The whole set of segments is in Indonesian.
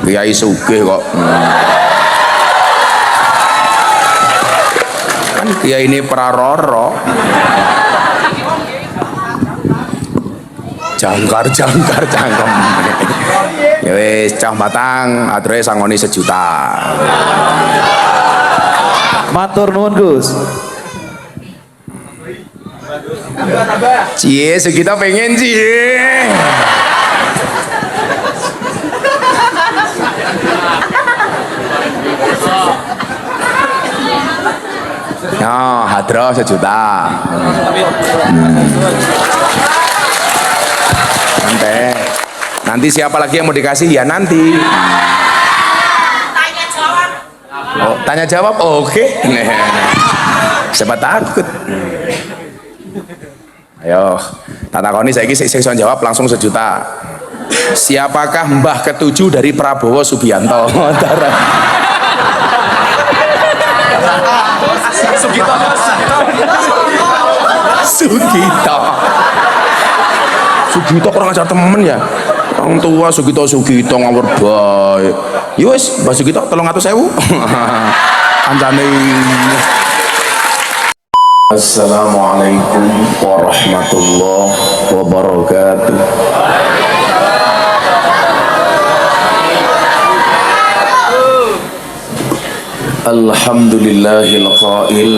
Kiai sugih kok. Kan kiai ini praroro. Jangkar cangkem. Ya wis cah matang ature sangoni 1 juta. Matur nuwun Gus. Cie segitu pengen cie. Ya, hadroh 1 juta. Nanti siapa lagi yang mau dikasih ya nanti. Tanya jawab. Oh, tanya jawab, oke. Siapa takut? Ayo, tak takoni saiki sik jawab langsung 1 juta. Siapakah Mbah ketujuh dari Prabowo Subianto? Sugito kurang ajar temen ya. Orang tua Sugito ngawur bae. Ya wis, Mbah Sugito 300.000. Kancane. Assalamualaikum warahmatullahi wabarakatuh. Alhamdulillahil qail.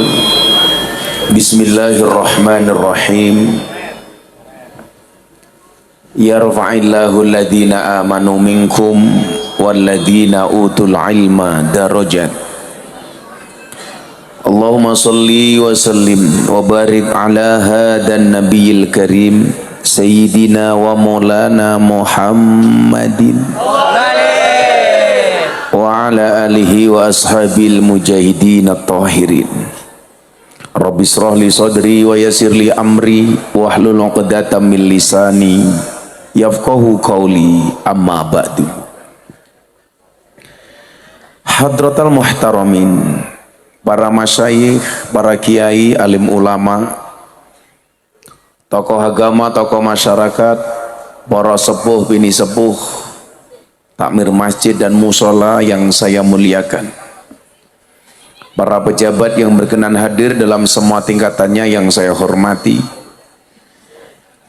Bismillahirrahmanirrahim. Yarfa'illahu alladhina amanu minkum walladhina utul ilma darajat. Allahumma salli wa sallim wa barik ala hadan nabiyil karim sayyidina wa maulana Muhammadin wa ala alihi wa ashabil mujahidin at-tahirin. Rabbi israh li sadri wa yassir li amri wahlul 'uqdatam min lisani yafqahu qawli, amma ba'du. Hadratal muhtaramin, para masyayikh, para kiai, alim ulama, tokoh agama, tokoh masyarakat, para sepuh, bini sepuh, takmir masjid dan musola yang saya muliakan, para pejabat yang berkenan hadir dalam semua tingkatannya yang saya hormati,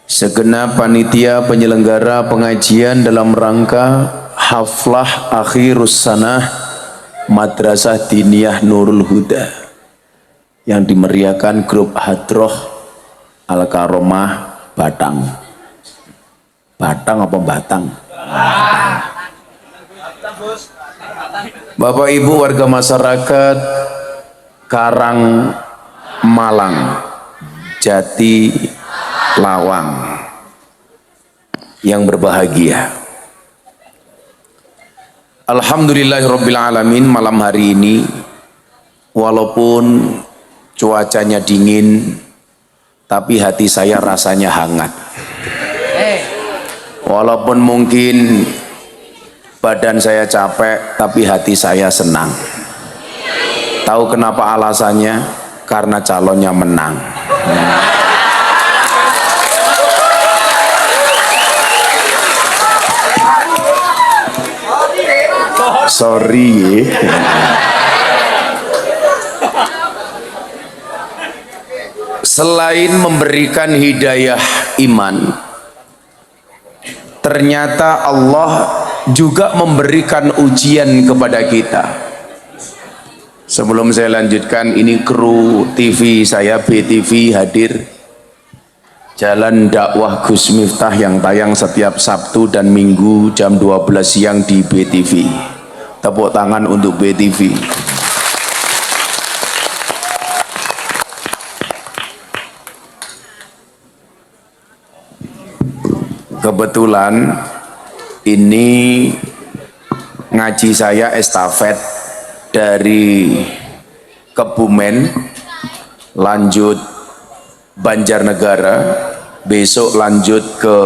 segenap panitia penyelenggara pengajian dalam rangka haflah akhirus sanah Madrasah Diniyah Nurul Huda yang dimeriahkan grup Hadroh Al-Karomah Batang. Batang apa Batang? Bapak Ibu warga masyarakat Karang Malang, Jati Lawang yang berbahagia, alhamdulillahirabbil alamin. Malam hari ini walaupun cuacanya dingin tapi hati saya rasanya hangat. Walaupun mungkin badan saya capek tapi hati saya senang. Tahu kenapa alasannya? Karena calonnya menang. Sorry. Selain memberikan hidayah iman, ternyata Allah juga memberikan ujian kepada kita. Sebelum saya lanjutkan, ini kru TV saya, BTV hadir. Jalan dakwah Gus Miftah yang tayang setiap Sabtu dan Minggu jam 12 siang di BTV. Tepuk tangan untuk BTV. Kebetulan ini ngaji saya estafet dari Kebumen lanjut Banjarnegara, besok lanjut ke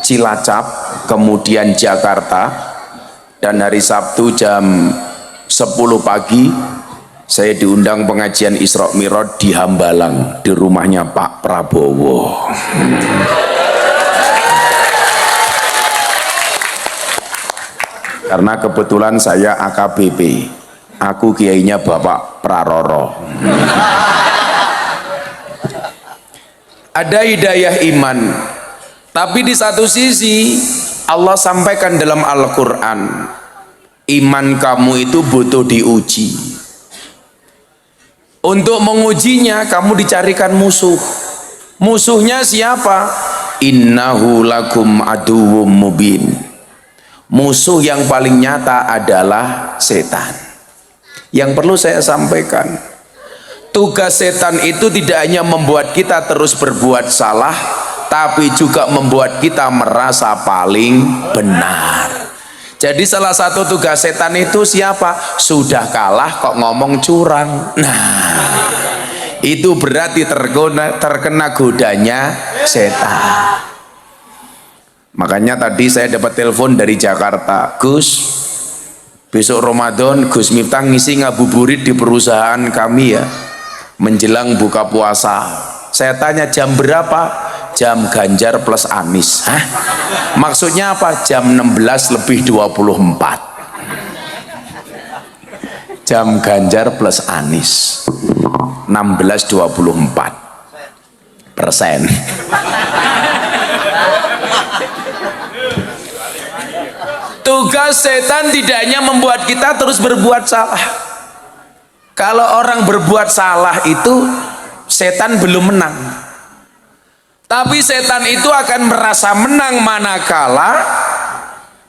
Cilacap, kemudian Jakarta. Dan hari Sabtu jam 10 pagi saya diundang pengajian Isra Mi'raj di Hambalang, di rumahnya Pak Prabowo. karena kebetulan saya AKBP, aku kiainya Bapak Praroro. Ada hidayah iman, tapi di satu sisi Allah sampaikan dalam Al-Quran, iman kamu itu butuh diuji. Untuk mengujinya kamu dicarikan musuh. Musuhnya siapa? Innahu lakum aduwwum mubin. Musuh yang paling nyata adalah setan. Yang perlu saya sampaikan, tugas setan itu tidak hanya membuat kita terus berbuat salah, tapi juga membuat kita merasa paling benar. Jadi salah satu tugas setan itu siapa? Sudah kalah kok ngomong curang. Nah, itu berarti terkena godanya setan. Makanya tadi saya dapat telepon dari Jakarta, Gus, besok Ramadan Gus Miftah ngisi ngabuburit di perusahaan kami ya, menjelang buka puasa. Saya tanya jam berapa? Jam Ganjar plus Anies. Hah? Maksudnya apa? Jam 16:24. Jam Ganjar plus Anies 16,24%. Tugas setan tidak hanya membuat kita terus berbuat salah. Kalau orang berbuat salah itu setan belum menang, tapi setan itu akan merasa menang manakala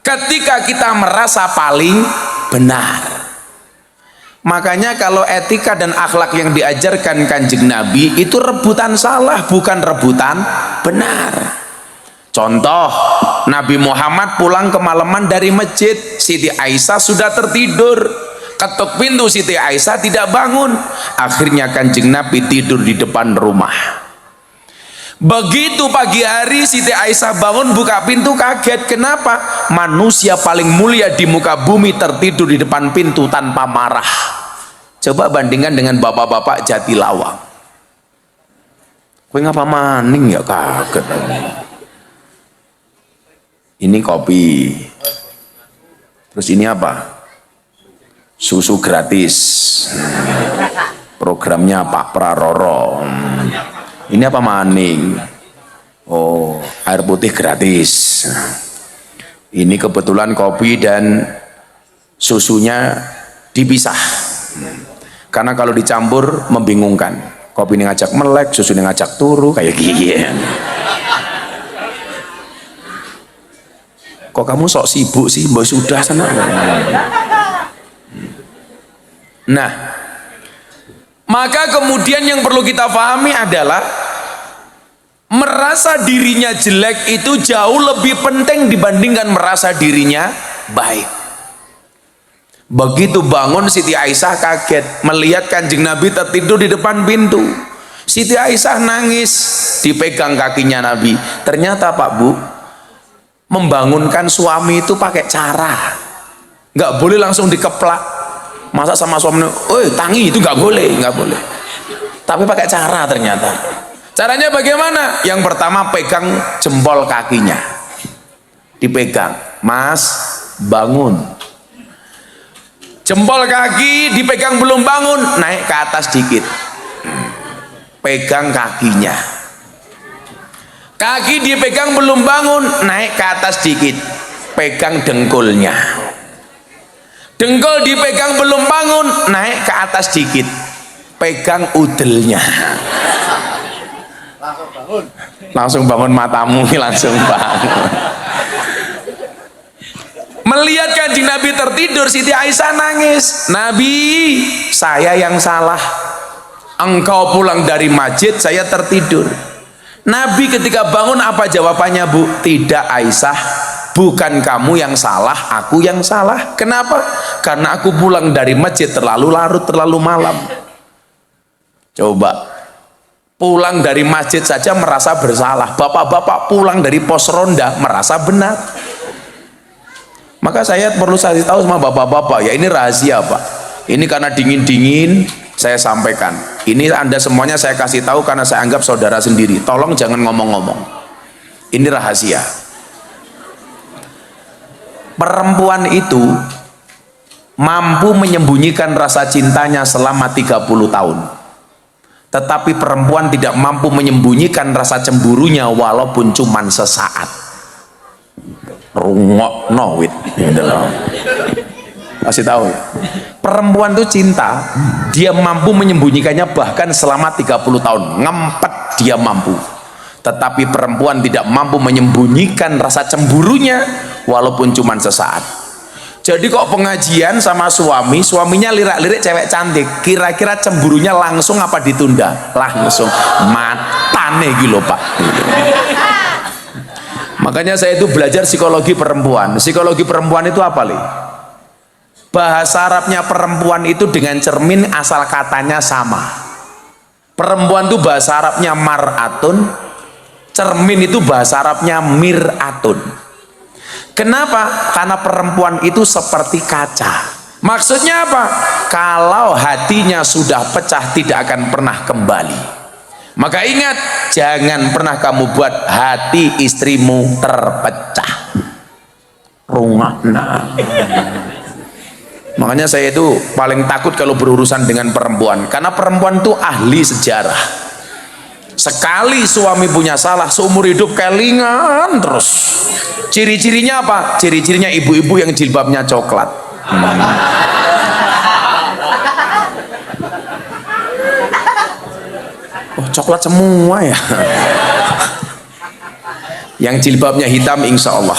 ketika kita merasa paling benar. Makanya kalau etika dan akhlak yang diajarkan Kanjeng Nabi itu rebutan salah, bukan rebutan benar. Contoh, Nabi Muhammad pulang kemalaman dari masjid, Siti Aisyah sudah tertidur, ketuk pintu, Siti Aisyah tidak bangun, akhirnya Kanjeng Nabi tidur di depan rumah. Begitu pagi hari Siti Aisyah bangun buka pintu, kaget. Kenapa? Manusia paling mulia di muka bumi tertidur di depan pintu tanpa marah. Coba bandingkan dengan bapak-bapak Jatilawang. Kowe ngapa maning ya, kaget. Ini kopi, terus ini apa? Susu gratis, programnya Pak Praroro. Ini apa maning? Oh, air putih gratis. Ini kebetulan kopi dan susunya dipisah, karena kalau dicampur membingungkan. Kopi ini ngajak melek, susu ini ngajak turu, kayak gini. Kok kamu sok sibuk sih? Mbak sudah sana. Nah, maka kemudian yang perlu kita pahami adalah merasa dirinya jelek itu jauh lebih penting dibandingkan merasa dirinya baik. Begitu bangun Siti Aisyah kaget melihat Kanjeng Nabi tertidur di depan pintu. Siti Aisyah nangis, dipegang kakinya Nabi. Ternyata Pak Bu, membangunkan suami itu pakai cara, nggak boleh langsung dikeplak. Masa sama suami, tangi itu nggak boleh, nggak boleh. Tapi pakai cara ternyata. Caranya bagaimana? Yang pertama pegang jempol kakinya, dipegang, Mas bangun. Jempol kaki dipegang belum bangun, naik ke atas dikit, pegang kakinya. Kaki dipegang belum bangun, naik ke atas dikit, pegang dengkulnya. Dengkul dipegang belum bangun, naik ke atas dikit, pegang udelnya. Langsung bangun matamu, langsung bangun. Melihat Kanjeng Nabi tertidur, Siti Aisyah nangis. Nabi, saya yang salah. Engkau pulang dari masjid, saya tertidur. Nabi ketika bangun apa jawabannya, Bu? Tidak Aisyah, bukan kamu yang salah, aku yang salah. Kenapa? Karena aku pulang dari masjid terlalu larut, terlalu malam. Coba, pulang dari masjid saja merasa bersalah. Bapak-bapak pulang dari pos ronda merasa benar. Maka saya perlu kasih tahu sama bapak-bapak, ya ini rahasia Pak. Ini karena dingin-dingin saya sampaikan. Ini Anda semuanya saya kasih tahu karena saya anggap saudara sendiri. Tolong jangan ngomong-ngomong. Ini rahasia. perempuan itu mampu menyembunyikan rasa cintanya selama 30 tahun. Tetapi perempuan tidak mampu menyembunyikan rasa cemburunya walaupun cuman sesaat. Rungok no wit. Kasih tahu ya. Perempuan itu cinta, dia mampu menyembunyikannya bahkan selama 30 tahun. Ngempet dia mampu. Tetapi perempuan tidak mampu menyembunyikan rasa cemburunya walaupun cuma sesaat. Jadi kok pengajian sama suaminya lirak-lirik cewek cantik, kira-kira cemburunya langsung apa ditunda? Langsung. Matane gitu Pak. Makanya saya itu belajar psikologi perempuan. Psikologi perempuan itu apa li? Bahasa Arabnya perempuan itu dengan cermin asal katanya sama. Perempuan itu bahasa Arabnya mar'atun, cermin itu bahasa Arabnya mir'atun. Kenapa? Karena perempuan itu seperti kaca. Maksudnya apa? Kalau hatinya sudah pecah tidak akan pernah kembali. Maka ingat, jangan pernah kamu buat hati istrimu terpecah. Rungokna. Makanya saya itu paling takut kalau berurusan dengan perempuan, karena perempuan itu ahli sejarah. Sekali suami punya salah, seumur hidup kelingan terus. Ciri-cirinya apa? Ciri-cirinya ibu-ibu yang jilbabnya coklat. Oh, coklat semua ya. Yang jilbabnya hitam insya Allah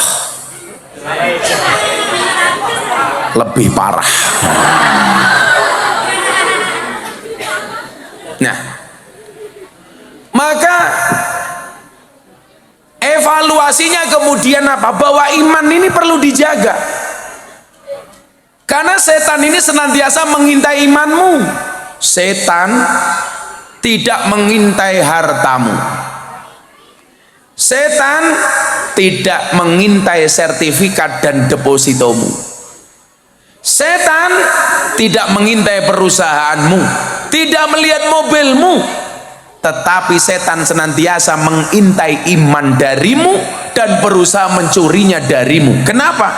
lebih parah. Nah, maka evaluasinya kemudian apa? Bahwa iman ini perlu dijaga, karena setan ini senantiasa mengintai imanmu. Setan tidak mengintai hartamu, setan tidak mengintai sertifikat dan depositomu, setan tidak mengintai perusahaanmu, tidak melihat mobilmu, tetapi setan senantiasa mengintai iman darimu dan berusaha mencurinya darimu. Kenapa?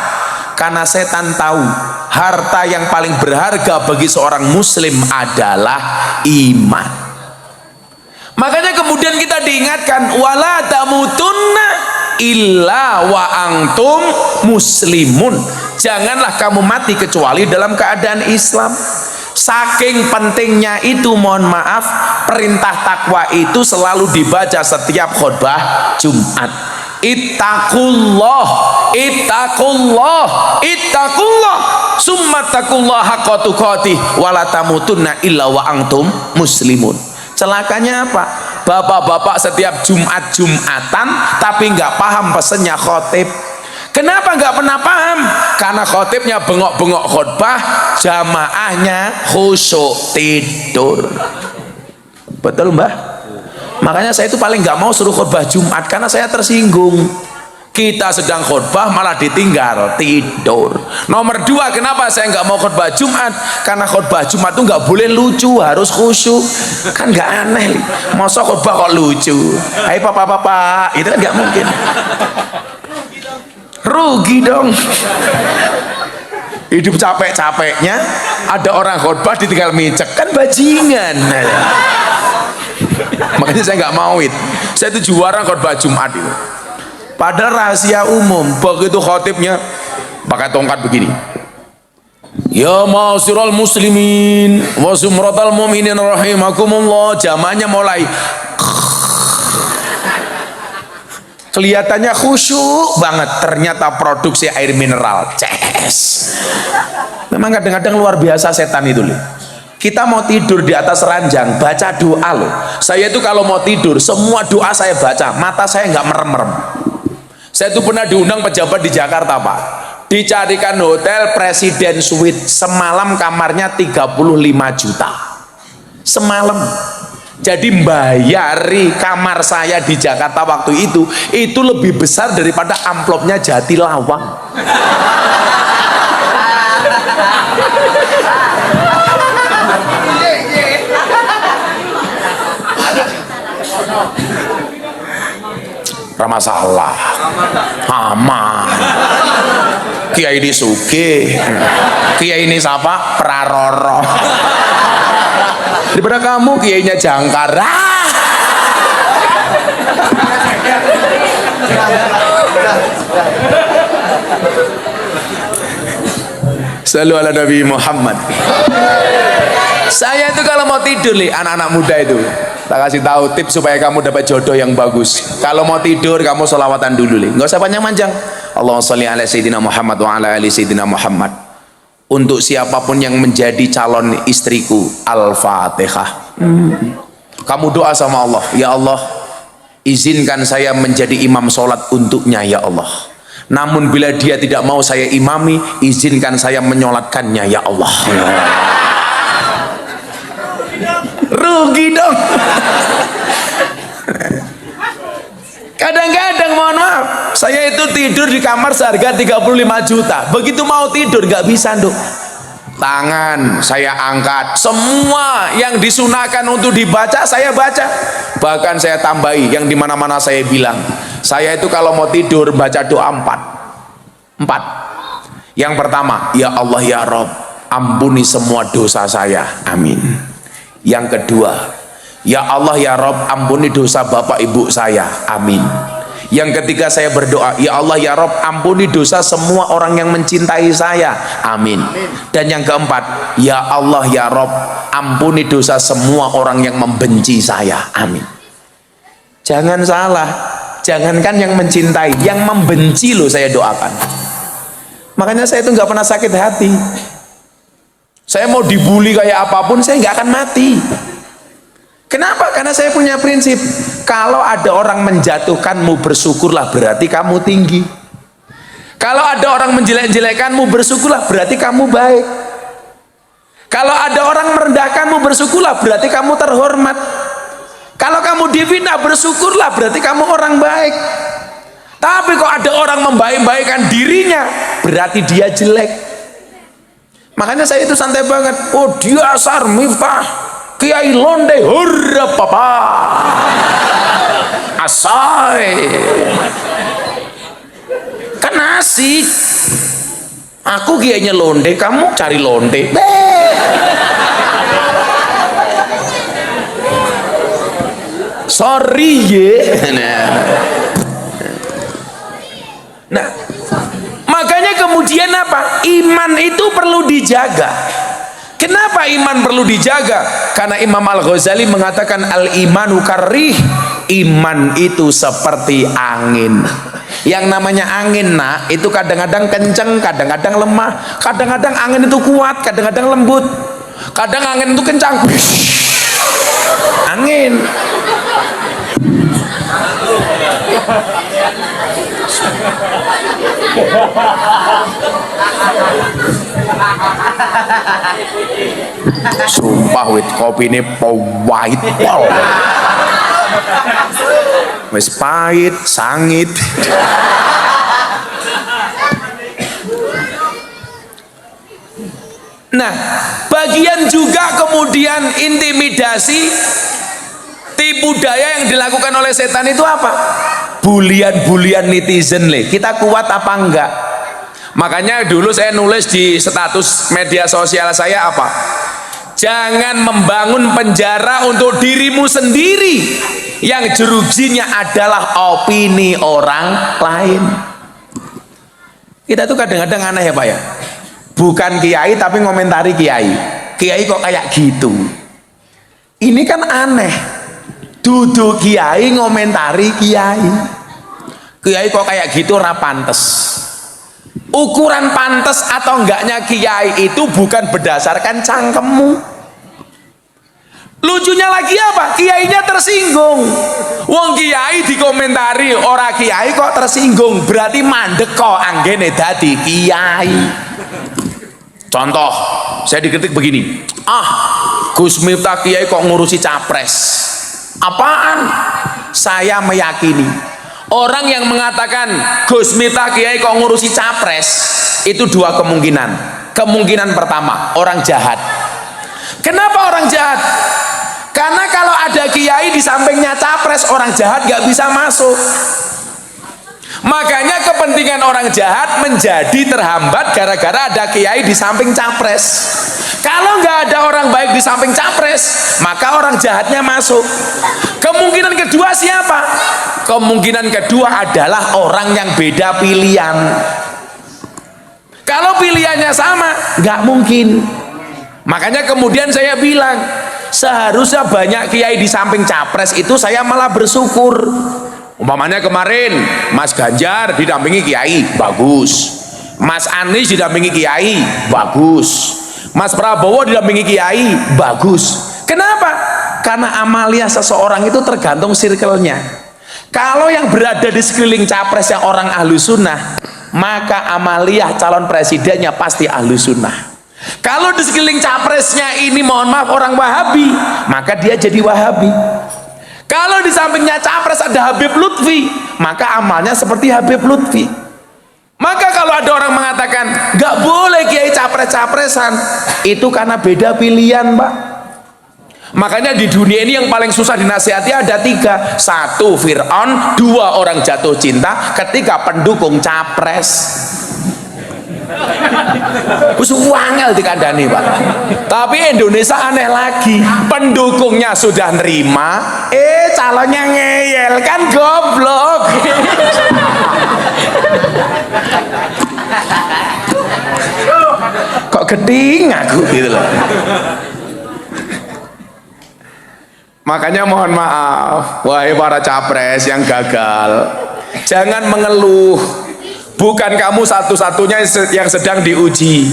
Karena setan tahu harta yang paling berharga bagi seorang muslim adalah iman. Makanya kemudian kita diingatkan, wala tamutunna illa wa antum muslimun. Janganlah kamu mati kecuali dalam keadaan Islam. Saking pentingnya itu, mohon maaf, perintah takwa itu selalu dibaca setiap khutbah Jumat. Ittaqullah, ittaqullah, ittaqullah, summa taqullaha haqqa tuqatih wala tamutunna illa wa antum muslimun. Celakanya apa? Bapak-bapak setiap Jumatan tapi nggak paham pesannya khotib. Kenapa nggak pernah paham? Karena khotibnya bengok-bengok khutbah, jamaahnya khusyuk tidur. Betul mbah? Makanya saya itu paling nggak mau suruh khutbah Jumat, karena saya tersinggung. Kita sedang khutbah malah ditinggal tidur. Nomor dua, kenapa saya nggak mau khutbah Jumat? Karena khutbah Jumat itu nggak boleh lucu, harus khusyuk. Kan nggak aneh, masa khutbah kok lucu? Hai papa-papa, itu kan nggak mungkin. Rugi dong. Hidup capek-capeknya ada orang khutbah ditinggal micek, kan bajingan. Makanya saya nggak mau itu. Saya itu juara khutbah Jumat itu. Padahal rahasia umum, begitu khotibnya pakai tongkat begini. Ya ma'asyiral muslimin wa zumratal mu'minin rahimakumullah. Jamanya mulai kelihatannya khusyuk banget, ternyata produksi air mineral. Ces. Memang kadang-kadang luar biasa setan itu loh. Kita mau tidur di atas ranjang, baca doa loh. Saya itu kalau mau tidur, semua doa saya baca, mata saya nggak merem-merem. Saya itu pernah diundang pejabat di Jakarta Pak, dicarikan hotel Presiden Suite, semalam kamarnya 35 juta semalam. Jadi bayari kamar saya di Jakarta waktu itu lebih besar daripada amplopnya Jatilawang. Masalah aman, Kiai ini Suge, Kiai ini siapa? Praroro. Daripada kamu kiainya Jangkara. Selalu ala Nabi Muhammad. Saya itu kalau mau tidur nih, anak-anak muda itu tak kasih tahu tips supaya kamu dapat jodoh yang bagus. Kalau mau tidur kamu sholawatan dulu nih, nggak usah panjang-panjang. Allahumma sholli ala sayyidina Muhammad wa ala ali sayyidina Muhammad. Untuk siapapun yang menjadi calon istriku, Al-Fatihah. Kamu doa sama Allah, ya Allah, izinkan saya menjadi imam sholat untuknya ya Allah. Namun bila dia tidak mau saya imami, izinkan saya menyolatkannya ya Allah. Rugi dong. Kadang-kadang mohon maaf, saya itu tidur di kamar seharga 35 juta. Begitu mau tidur nggak bisa, Nduk. Tangan saya angkat, semua yang disunahkan untuk dibaca saya baca. Bahkan saya tambahi yang dimana-mana saya bilang, saya itu kalau mau tidur baca doa 4. Yang pertama, ya Allah ya Rob, ampuni semua dosa saya, amin. Yang kedua, ya Allah ya Rob, ampuni dosa bapak ibu saya, amin. Yang ketiga saya berdoa, ya Allah ya Rob, ampuni dosa semua orang yang mencintai saya, amin. Dan yang keempat, ya Allah ya Rob, ampuni dosa semua orang yang membenci saya, amin. Jangan salah, jangankan yang mencintai, yang membenci loh saya doakan. Makanya saya itu nggak pernah sakit hati. Saya mau dibully kayak apapun saya nggak akan mati. Kenapa? Karena saya punya prinsip, kalau ada orang menjatuhkanmu bersyukurlah, berarti kamu tinggi. Kalau ada orang menjelek-jelekanmu bersyukurlah, berarti kamu baik. Kalau ada orang merendahkanmu bersyukurlah, berarti kamu terhormat. Kalau kamu difitnah bersyukurlah, berarti kamu orang baik. Tapi kok ada orang membaik-baikkan dirinya, berarti dia jelek. Makanya saya itu santai banget. Oh dia asar Miftah, Kiai Londe, hurra papa, asai, kan asik. Aku kiainya Londe, kamu cari Londe. Sorry ye. Nah, makanya kemudian apa? Iman itu perlu dijaga. Kenapa iman perlu dijaga? Karena Imam Al-Ghazali mengatakan al-imanu karih, iman itu seperti angin. Yang namanya angin, nak, itu kadang-kadang kenceng, kadang-kadang lemah, kadang-kadang angin itu kuat, kadang-kadang lembut, kadang angin itu kencang. Angin. Sumpah wit kopi ini pahit pol. Wis pahit, sangit. Nah, bagian juga kemudian intimidasi, tipu daya yang dilakukan oleh setan itu apa? Bulian-bulian netizen le. Kita kuat apa enggak? Makanya dulu saya nulis di status media sosial saya apa? Jangan membangun penjara untuk dirimu sendiri yang jerujinya adalah opini orang lain. Kita tuh kadang-kadang aneh ya Pak ya, bukan kiai tapi ngomentari kiai. Kiai kok kayak gitu, ini kan aneh. Duduk kiai ngomentari kiai, kiai kok kayak gitu ora pantes. Ukuran pantes atau enggaknya kiai itu bukan berdasarkan cangkemmu. Lucunya lagi apa? Kiainya tersinggung. Wong kiai dikomentari ora kiai kok tersinggung, berarti mandek kok anggene dadi kiai. Contoh, saya dikritik begini, Gus Miftah kiai kok ngurusi capres. Apaan? Saya meyakini orang yang mengatakan Gus Miftah kiai kok ngurusi capres itu dua kemungkinan. Kemungkinan pertama, orang jahat. Kenapa orang jahat? Karena kalau ada kiai di sampingnya capres, orang jahat gak bisa masuk. Makanya kepentingan orang jahat menjadi terhambat gara-gara ada kiai di samping capres. Kalau nggak ada orang baik di samping capres, maka orang jahatnya masuk. Kemungkinan kedua siapa? Kemungkinan kedua adalah orang yang beda pilihan. Kalau pilihannya sama, nggak mungkin. Makanya kemudian saya bilang, seharusnya banyak kiai di samping capres itu saya malah bersyukur. Umpamanya kemarin Mas Ganjar didampingi kiai, bagus. Mas Anies didampingi kiai, bagus. Mas Prabowo didampingi kiai, bagus. Kenapa? Karena amalia seseorang itu tergantung circle-nya. Kalau yang berada di sekeliling capres yang orang ahlu sunnah, maka amalia calon presidennya pasti ahlu sunnah. Kalau di sekeliling capresnya ini mohon maaf orang Wahabi, maka dia jadi Wahabi. Kalau di sampingnya capres ada Habib Lutfi, maka amalnya seperti Habib Lutfi. Maka kalau ada orang mengatakan nggak boleh kiai capres-capresan, itu karena beda pilihan, Pak. Makanya di dunia ini yang paling susah dinasihati ada 3. 1 Fir'aun, 2 orang jatuh cinta ketika pendukung capres. Wis wangel dikandani, Pak. Tapi Indonesia aneh lagi, pendukungnya sudah nerima, calonnya ngeyel, kan goblok. Kok geding aku gitu loh. Makanya mohon maaf, wahai para capres yang gagal, jangan mengeluh. Bukan kamu satu-satunya yang sedang diuji.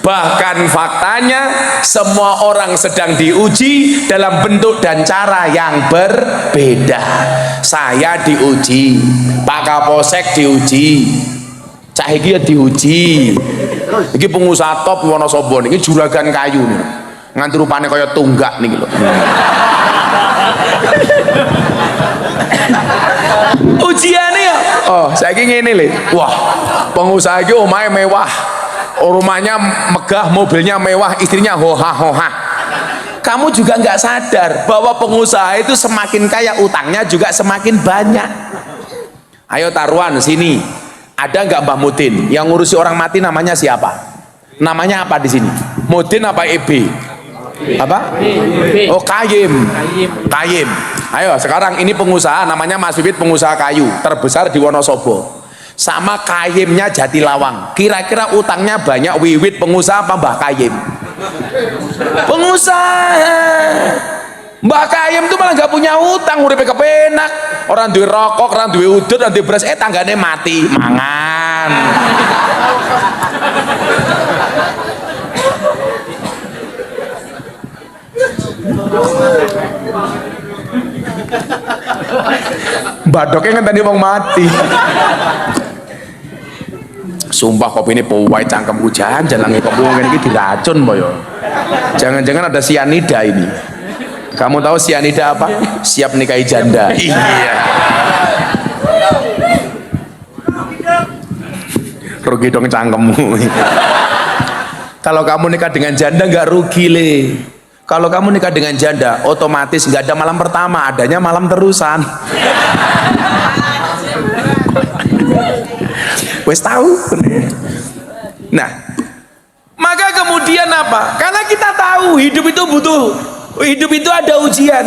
Bahkan faktanya semua orang sedang diuji dalam bentuk dan cara yang berbeda. Saya diuji, Pak Kapolsek diuji, Cak Hiki diuji. Iki pengusaha top Wonosobo, ini juragan kayu nih. Nganti rupane kaya tunggak nih lho. Ujiannya ya, saya ingin ini, wah, pengusaha itu omahe mewah, rumahnya megah, mobilnya mewah, istrinya hoha-hoha. Kamu juga nggak sadar bahwa pengusaha itu semakin kaya, utangnya juga semakin banyak. Ayo taruhan sini, ada nggak Mbah Mudin yang ngurusi orang mati? Namanya siapa? Namanya apa di sini? Mudin apa EB? Apa? Oh, Kayim. Kayim. Ayo sekarang ini pengusaha namanya Mas Bibit, pengusaha kayu terbesar di Wonosobo. Sama Kayimnya Jatilawang. Kira-kira utangnya banyak Wiwit pengusaha apa Mbah Kayim? Pengusaha. Mbah Kayim tuh malah gak punya utang, uripe kepenak. Orang duwe rokok, orang duwe udut, orang duwe beras, tanggane mati mangan. Badoknya kan tadi mau mati. Sumpah kopi ini powai cangkemku, jangan kopi ini diracun boyo. Jangan-jangan ada sianida ini. Kamu tahu sianida apa? Siap nikahi janda. Iya. Rugi dong cangkemmu. Kalau kamu nikah dengan janda nggak rugi le. Kalau kamu nikah dengan janda, otomatis nggak ada malam pertama, adanya malam terusan. Wes tahu. Nah, maka kemudian apa? Karena kita tahu hidup itu butuh, hidup itu ada ujian.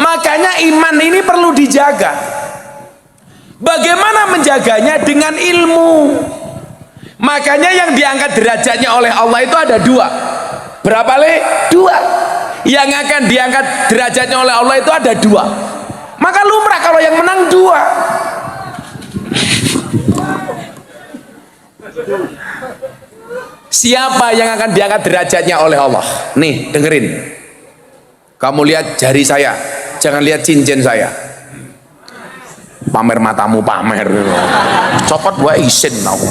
Makanya iman ini perlu dijaga. Bagaimana menjaganya? Dengan ilmu. Makanya yang diangkat derajatnya oleh Allah itu ada 2. Berapa le? 2. Yang akan diangkat derajatnya oleh Allah itu ada 2. Maka lumrah kalau yang menang 2. Siapa yang akan diangkat derajatnya oleh Allah? Nih dengerin. Kamu lihat jari saya, jangan lihat cincin saya. Pamer matamu, pamer. Copot gua isin aku.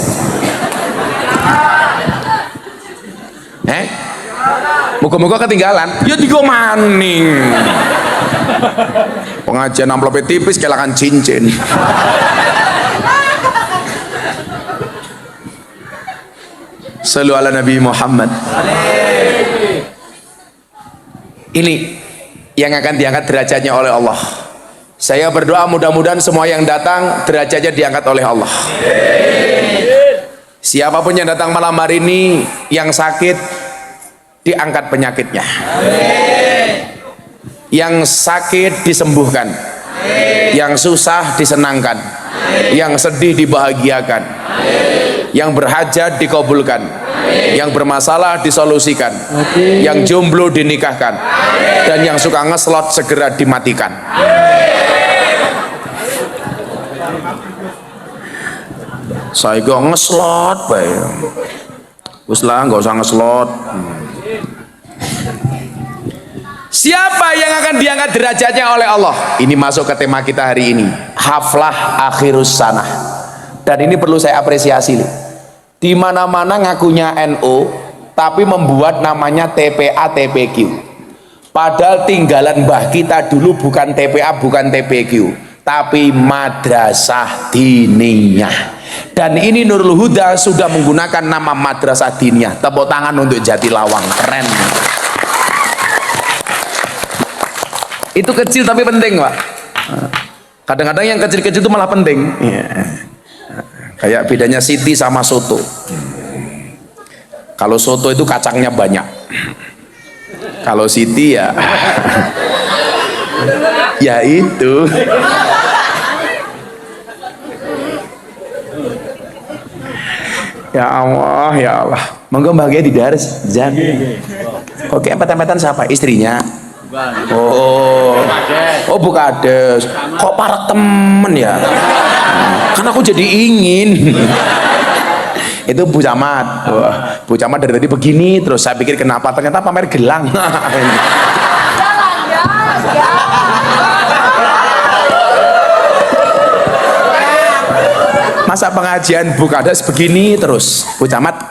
Moga-moga ketinggalan. Ya digo maning. Pengajian amplopnya tipis kehilangan cincin. Sallu ala Nabi Muhammad. Ini yang akan diangkat derajatnya oleh Allah. Saya berdoa mudah-mudahan semua yang datang derajatnya diangkat oleh Allah. Siapapun yang datang malam hari ini yang sakit diangkat penyakitnya. Yang sakit disembuhkan. Yang susah disenangkan. Yang sedih dibahagiakan. Yang berhajat dikabulkan. Yang bermasalah disolusikan. Yang jomblo dinikahkan. Dan yang suka ngeslot segera dimatikan. Saya kok ngeslot bae. Wis lah enggak usah ngeslot. Siapa yang akan diangkat derajatnya oleh Allah? Ini masuk ke tema kita hari ini. Haflah akhirus sanah. Dan ini perlu saya apresiasi. Di mana-mana ngakunya NU, tapi membuat namanya TPA TPQ. Padahal tinggalan mbah kita dulu bukan TPA, bukan TPQ, tapi madrasah diniyah. Dan ini Nurul Huda sudah menggunakan nama madrasah diniyah. Tepuk tangan untuk Jatilawang, keren. Itu kecil tapi penting, Pak. Kadang-kadang yang kecil-kecil itu malah penting. Kayak bedanya Siti sama soto. Kalau soto itu kacangnya banyak. Kalau Siti ya ya itu. Ya Allah, ya Allah. Monggo bahagia di dares, Jan. Oke, empet-empetan siapa? Istrinya. Oh Bukades. Kok para temen ya? Kan aku jadi ingin. Itu Bu Camat. Bu Camat dari tadi begini terus saya pikir kenapa, ternyata pamer gelang. Masa pengajian Bu Kades begini terus Bu Camat.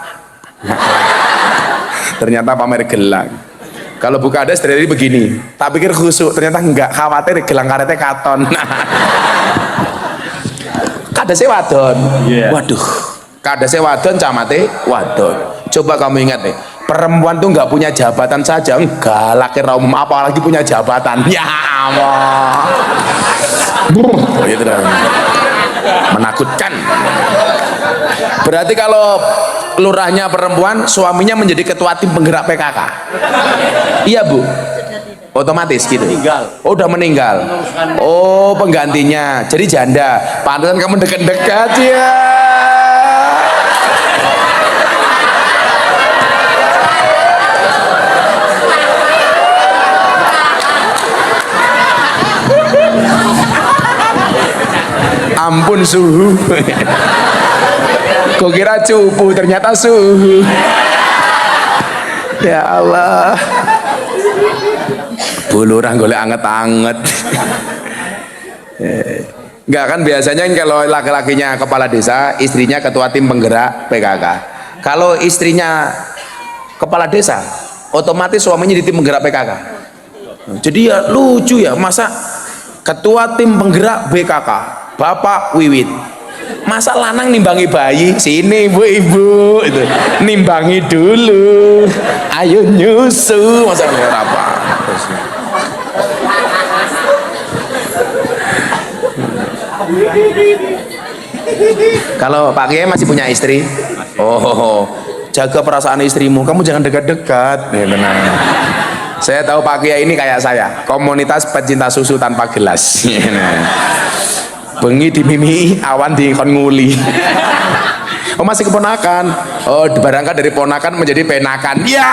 Ternyata pamer gelang. Kalau Bu Kades dari tadi begini, tak pikir khusuk, ternyata enggak, khawatir gelang karetnya katon. Kadesnya wadon. Waduh, kadesnya wadon, camate wadon. Coba kamu ingat nih, perempuan tuh nggak punya jabatan saja, enggak, laki umum apalagi punya jabatan. Ya Allah. Gitu dah. Menakutkan. Berarti kalau lurahnya perempuan, suaminya menjadi ketua tim penggerak PKK. Iya Bu, otomatis gitu. Oh, udah meninggal. Oh, penggantinya jadi janda. Pantesan kamu dekat-dekat ya. Ampun suhu. Kok kira cupu, ternyata suhu. Ya Allah. Bulurah golek anget-anget. Enggak kan biasanya kalau laki-lakinya kepala desa, istrinya ketua tim penggerak PKK. Kalau istrinya kepala desa, otomatis suaminya di tim penggerak PKK. Jadi ya lucu ya, masa ketua tim penggerak BKK Bapak Wiwit, masa lanang nimbangi bayi, sini ibu-ibu itu nimbangi dulu, ayo nyusu, masa apa? Kalau Pak Kiai masih punya istri, oh jaga perasaan istrimu, kamu jangan dekat-dekat, ya benar. Saya tahu Pak Kiai ini kayak saya, komunitas pecinta susu tanpa gelas. Bengi dimimi, awan di kon nguli. Oh masih keponakan. Oh barangkali dari ponakan menjadi penakan. Ya.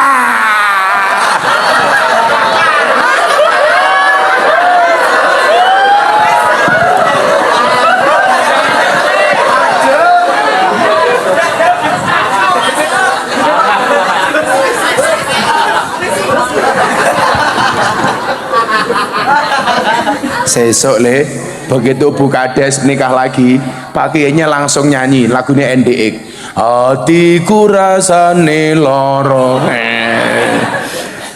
Sesok le, begitu Bu Kades nikah lagi, Pak Kiainya langsung nyanyi lagunya NDX. Hatiku rasane loro,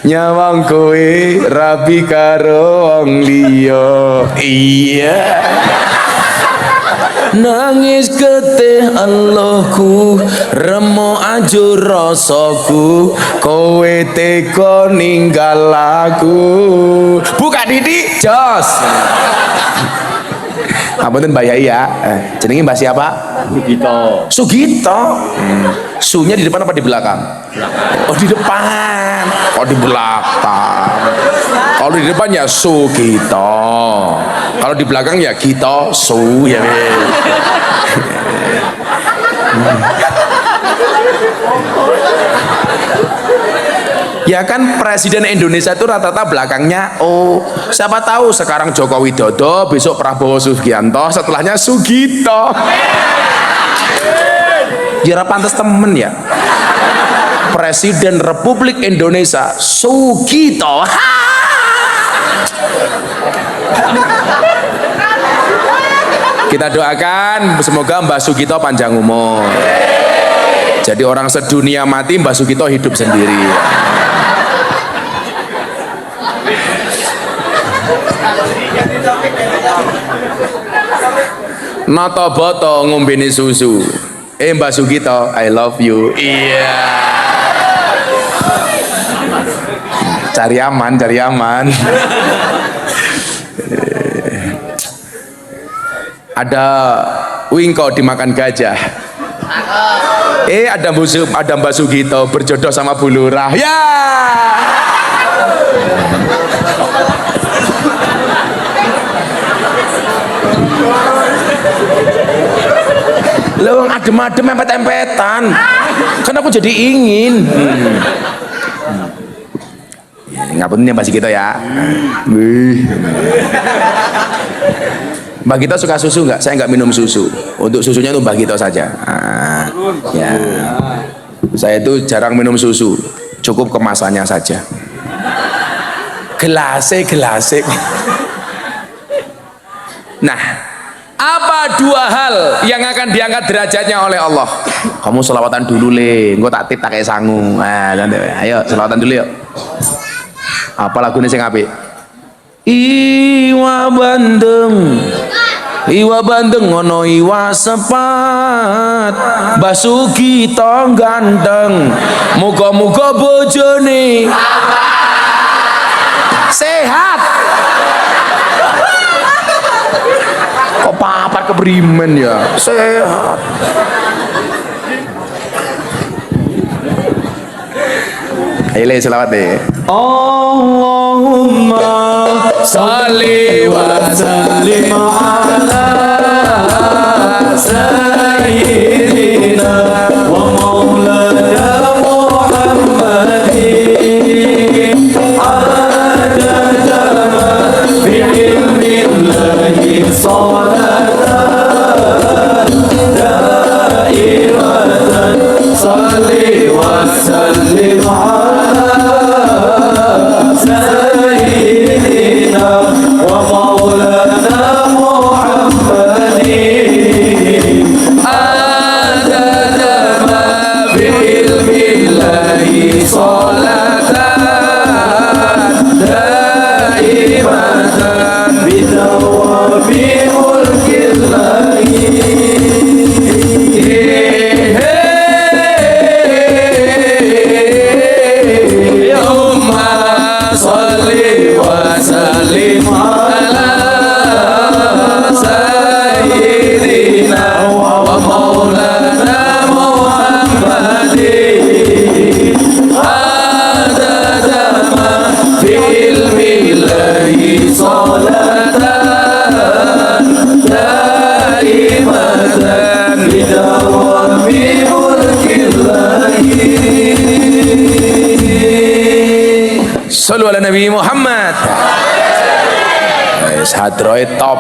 nyawang kowe rabi karo wong liya. Iya. nangis getih Allahku remo ajur rasaku kowe teko ninggal aku. Buka Didi jos. Apunten Mbak Yai ya. Jenenge Mbak siapa? Sugito. Sugito. Sunya di depan apa di belakang? Oh di depan. Oh di belakang. Kalau di depan ya Sugito. Kalau di belakang ya Gito Su ya. Ya kan Presiden Indonesia itu rata-rata belakangnya oh siapa tahu sekarang Joko Widodo, besok Prabowo Subianto, setelahnya Sugito. Jira pantas temen ya. Presiden Republik Indonesia Sugito. Kita doakan semoga Mbak Sugito panjang umur. Jadi orang sedunia mati, Mbak Sugito hidup sendiri. Noto boto ngombeni susu. Mbak Sugito, I love you. Iya. Cari aman, cari aman. Ada wingko dimakan gajah. Ada Mbak Sugito berjodoh sama Bu Lurah. Ya. Lewang adem-adem empet-empetan. Kan aku jadi ingin. Ngapunten ya Mbak Sugito ya. Mbak Gito suka susu nggak? Saya nggak minum susu. Untuk susunya itu Mbak Gito saja. Ya. Saya itu jarang minum susu. Cukup kemasannya saja. Gelase. Nah, apa dua hal yang akan diangkat derajatnya oleh Allah? Kamu selawatan dulu le, engko tak tit tak kayak sangu. Ayo selawatan dulu yuk. Apa lagunya sing apik? Iwa bandeng ngono iwa sepat Basuki ganteng muga-muga bojone sehat. Kok papat kebrimen ya sehat. Ayo le selawat deh. Allahumma salli wa sallim ala sayyidina wa maulana Muhammadin adada ma fi ilmillahi salatan daimatan salli wa sallim ala Sallu ala Nabi Muhammad. Hadroe top.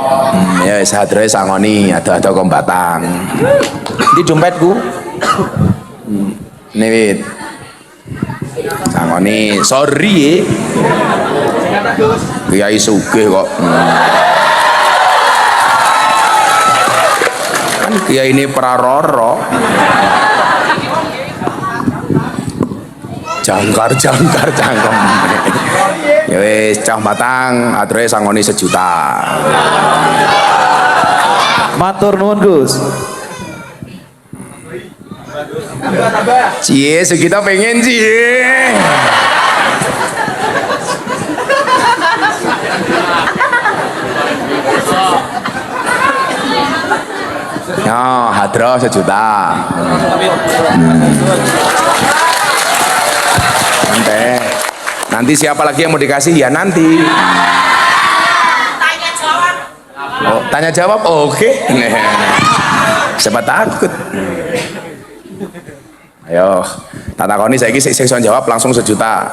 Ya hadroe sangoni ada kombatang. Di dompetku. Nih sangoni sorry Kiai sugih kok. Kan Kiai ini praroro. Jangkar cangkem. Ya wis cah matang ature sangoni 1 juta. Matur nuwun Gus. Cie, Sugito pengen cie. Ya, hadroh 1 juta. Nanti siapa lagi yang mau dikasih ya nanti. Tanya jawab. Oh, tanya jawab, oke. Siapa takut? Ayo, tak takoni saiki sing iso jawab langsung 1 juta.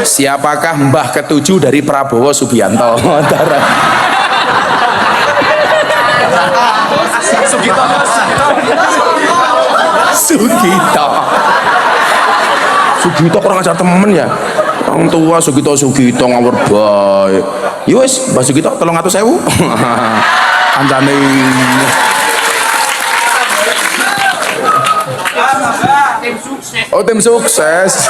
Siapakah Mbah ketujuh dari Prabowo Subianto? Sugito. Sugito kurang ajar temen ya. Orang tua Sugito ngawur bae. Ya wis, Mbah Sugito 300.000. Kancane. Oh, tim sukses.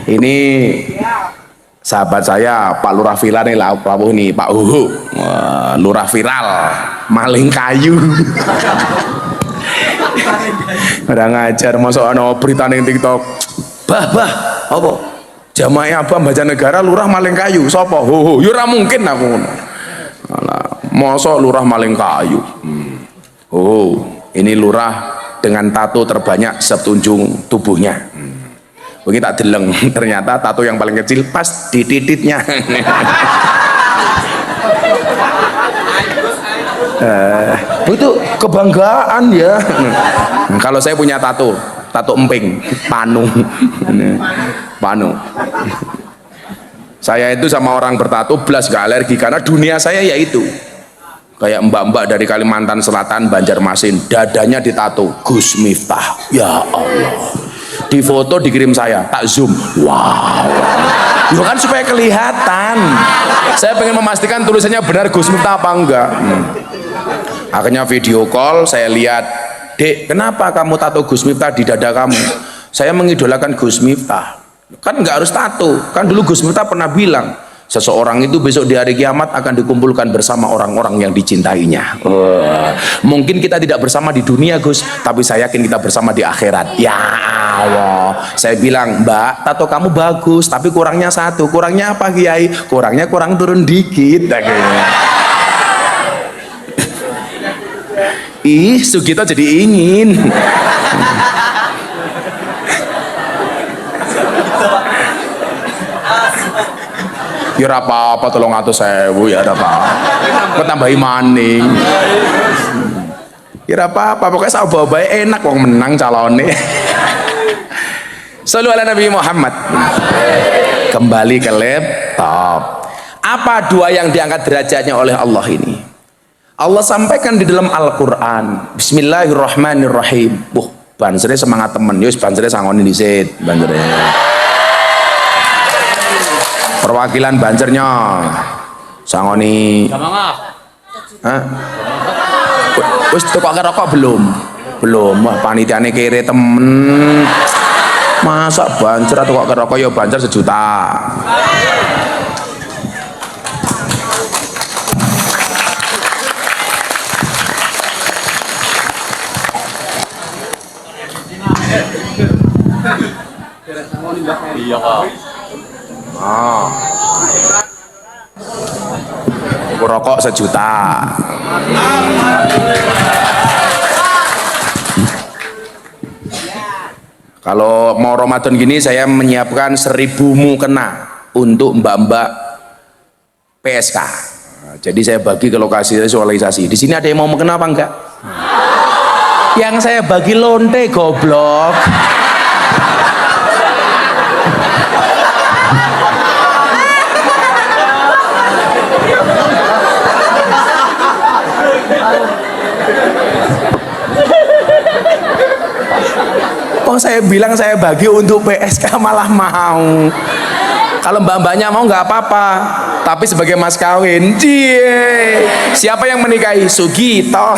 Ini sahabat saya Pak Lurah Viral nih, Rawuh nih, Pak Uhu. Lurah viral, maling kayu. Udah ngajar, masuk ana berita ning TikTok. Bah, apa? Jamaah Abah Baca Negara lurah maling kayu. Sapa? Ho, ya ora mungkin aku ngono. Alah, mosok lurah maling kayu. Oh, ini lurah dengan tato terbanyak setunjung tubuhnya. Begini tak deleng, ternyata tato yang paling kecil pas di titiknya. Itu kebanggaan ya. Kalau saya punya tato emping, panu. Saya itu sama orang bertato belas gak alergi karena dunia saya yaitu kayak mbak-mbak dari Kalimantan Selatan, Banjarmasin, dadanya ditato Gus Miftah. Ya Allah, di foto dikirim saya, tak zoom, wow. Ya kan supaya kelihatan. Saya pengen memastikan tulisannya benar Gus Miftah apa enggak. Akhirnya video call, saya lihat, Dek, kenapa kamu tato Gus Miftah di dada kamu? Saya mengidolakan Gus Miftah. Kan nggak harus tato, kan dulu Gus Miftah pernah bilang, seseorang itu besok di hari kiamat akan dikumpulkan bersama orang-orang yang dicintainya. Mungkin kita tidak bersama di dunia Gus, tapi saya yakin kita bersama di akhirat. Ya Allah, saya bilang, Mbak, tato kamu bagus, tapi kurangnya satu. Kurangnya apa Kiai? Kurangnya kurang turun dikit. Ih, Sugito jadi ingin. Ya apa-apa 300.000 ya apa-apa. Kok tambahi maning. Ya apa-apa, pokoknya sahabat baik enak wong menang calonnya. Shallu ala Nabi Muhammad. Kembali ke laptop. Apa dua yang diangkat derajatnya oleh Allah ini? Allah sampaikan di dalam Al-Quran. Bismillahirrahmanirrahim. Bansernya semangat temen. Yus bansernya sangoni disit. Bansernya. Perwakilan bansernya sangoni. Hah? Wis tukok rokok belum? Wah panitiane kere temen. Masa banser tukok rokok ya banser 1 juta. Iya kak. Rokok 1 juta. Kalau mau Ramadan gini saya menyiapkan 1000 mukena untuk mbak-mbak PSK. Jadi saya bagi ke lokasi visualisasi. Di sini ada yang mau mukena apa enggak? Yang saya bagi lonte goblok. Oh, saya bilang saya bagi untuk PSK malah mau. Kalau mbak-mbaknya mau nggak apa-apa, tapi sebagai mas kawin, siapa yang menikahi? Sugito.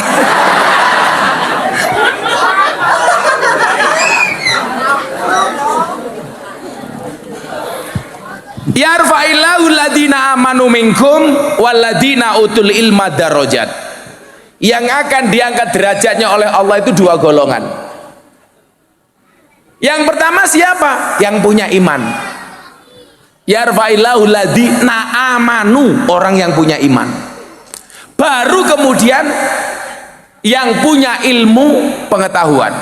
Yarfa'illahu alladhina amanu minkum waladina utul ilma darajat. Yang akan diangkat derajatnya oleh Allah itu dua golongan. Yang pertama siapa? Yang punya iman. Yarfa'illahu ladina amanu, orang yang punya iman. Baru kemudian yang punya ilmu pengetahuan.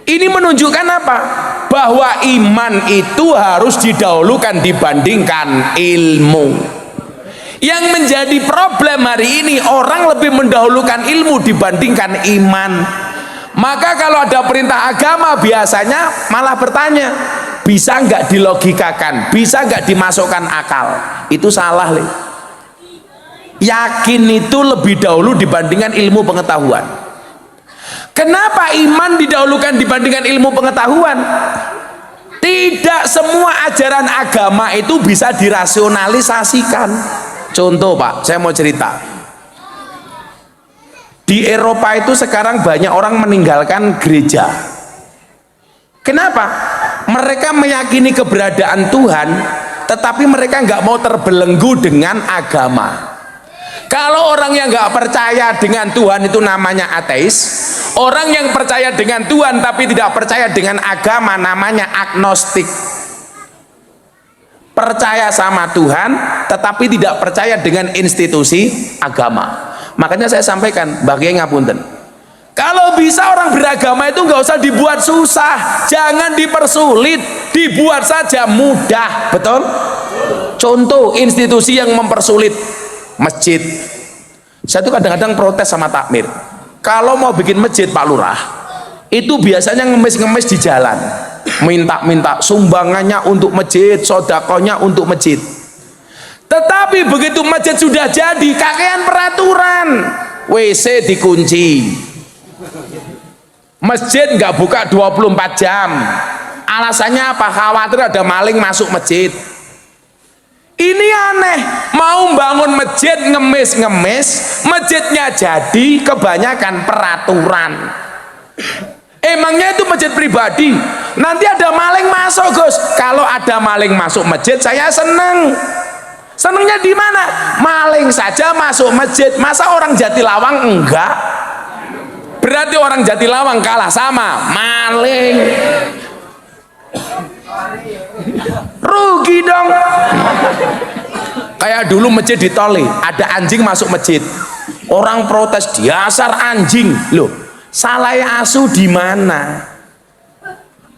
Ini menunjukkan apa? Bahwa iman itu harus didahulukan dibandingkan ilmu. Yang menjadi problem hari ini, orang lebih mendahulukan ilmu dibandingkan iman. Maka kalau ada perintah agama biasanya malah bertanya, bisa nggak dilogikakan, bisa nggak dimasukkan akal? Itu salah, Le. Yakin itu lebih dahulu dibandingkan ilmu pengetahuan. Kenapa iman didahulukan dibandingkan ilmu pengetahuan? Tidak semua ajaran agama itu bisa dirasionalisasikan. Contoh, Pak, saya mau cerita. Di Eropa itu sekarang banyak orang meninggalkan gereja. Kenapa? Mereka meyakini keberadaan Tuhan, tetapi mereka nggak mau terbelenggu dengan agama. Kalau orang yang nggak percaya dengan Tuhan itu namanya ateis. Orang yang percaya dengan Tuhan tapi tidak percaya dengan agama namanya agnostik. Percaya sama Tuhan tetapi tidak percaya dengan institusi agama. Makanya saya sampaikan, bagi ngapunten, kalau bisa orang beragama itu nggak usah dibuat susah, jangan dipersulit, dibuat saja mudah. Betul? Contoh institusi yang mempersulit, masjid. Saya tuh kadang-kadang protes sama takmir, kalau mau bikin masjid Pak Lurah itu biasanya ngemis-ngemis di jalan, minta-minta sumbangannya untuk masjid, sodakonya untuk masjid. Tetapi begitu masjid sudah jadi, kakean peraturan, WC dikunci, masjid nggak buka 24 jam. Alasannya apa? Khawatir ada maling masuk masjid. Ini aneh, mau bangun masjid ngemis-ngemis, masjidnya jadi, kebanyakan peraturan. Emangnya itu masjid pribadi, nanti ada maling masuk, Gus. Kalau ada maling masuk masjid saya seneng. Senengnya di mana? Maling saja masuk masjid, masa orang Jatilawang enggak? Berarti orang Jatilawang kalah sama maling. Rugi dong. Kayak dulu masjid di Toli, ada anjing masuk masjid, orang protes, dasar anjing. Loh, salah asu di mana?